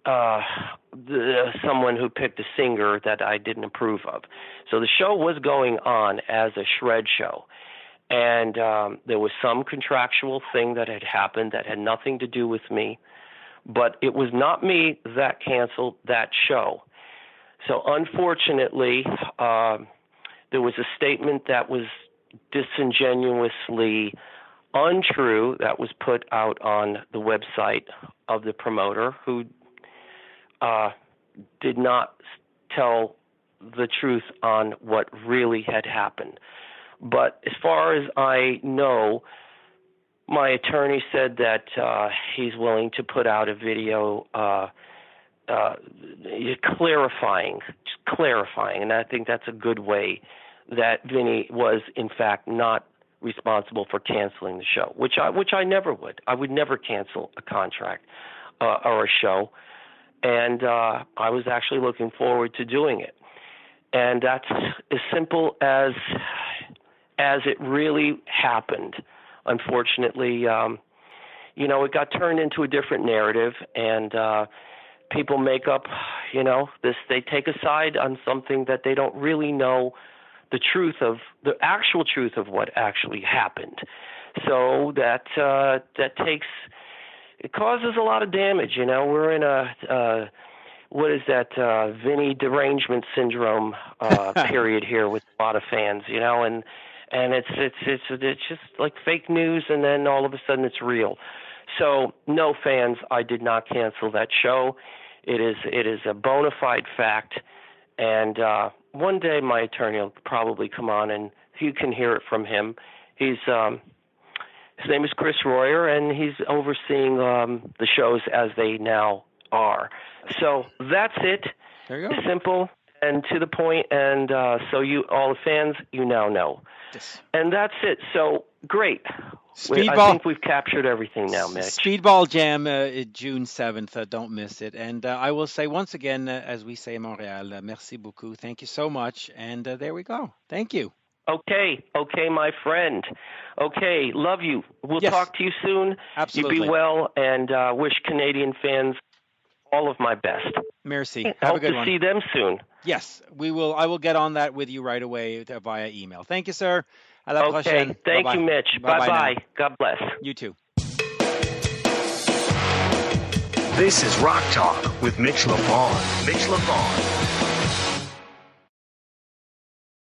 someone who picked a singer that I didn't approve of. So the show was going on as a shred show. And there was some contractual thing that had happened that had nothing to do with me. But it was not me that canceled that show. So unfortunately, there was a statement that was disingenuously untrue that was put out on the website of the promoter, who did not tell the truth on what really had happened. But as far as I know, my attorney said that he's willing to put out a video clarifying, and I think that's a good way that Vinnie was, in fact, not responsible for canceling the show, which I never would. I would never cancel a contract or a show, and I was actually looking forward to doing it. And that's as simple as it really happened. Unfortunately, it got turned into a different narrative, and people make up, they take a side on something that they don't really know the actual truth of what actually happened. So it causes a lot of damage. We're in what is that, Vinnie derangement syndrome period here with a lot of fans, and it's just like fake news, and then all of a sudden it's real. So no, fans, I did not cancel that show. It is a bona fide fact, and one day my attorney will probably come on, and you can hear it from him. His name is Chris Royer, and he's overseeing the shows as they now are. So that's it. There you go. Simple and to the point, and so you, all the fans, you now know. Yes. And that's it. So great. Speedball. I think we've captured everything now, Mitch. Speedball Jam, June 7th. Don't miss it. And I will say once again, as we say in Montreal, merci beaucoup. Thank you so much. And there we go. Thank you. Okay, my friend. Okay, love you. We'll talk to you soon. Absolutely. You be well, and wish Canadian fans all of my best. Merci. Have Have a good one. one. See them soon. Yes, we will. I will get on that with you right away via email. Thank you, sir. À la prochaine. Thank Bye-bye. you, Mitch. Bye-bye. God bless. You too. This is Rock Talk with Mitch Lafon. Mitch Lafon.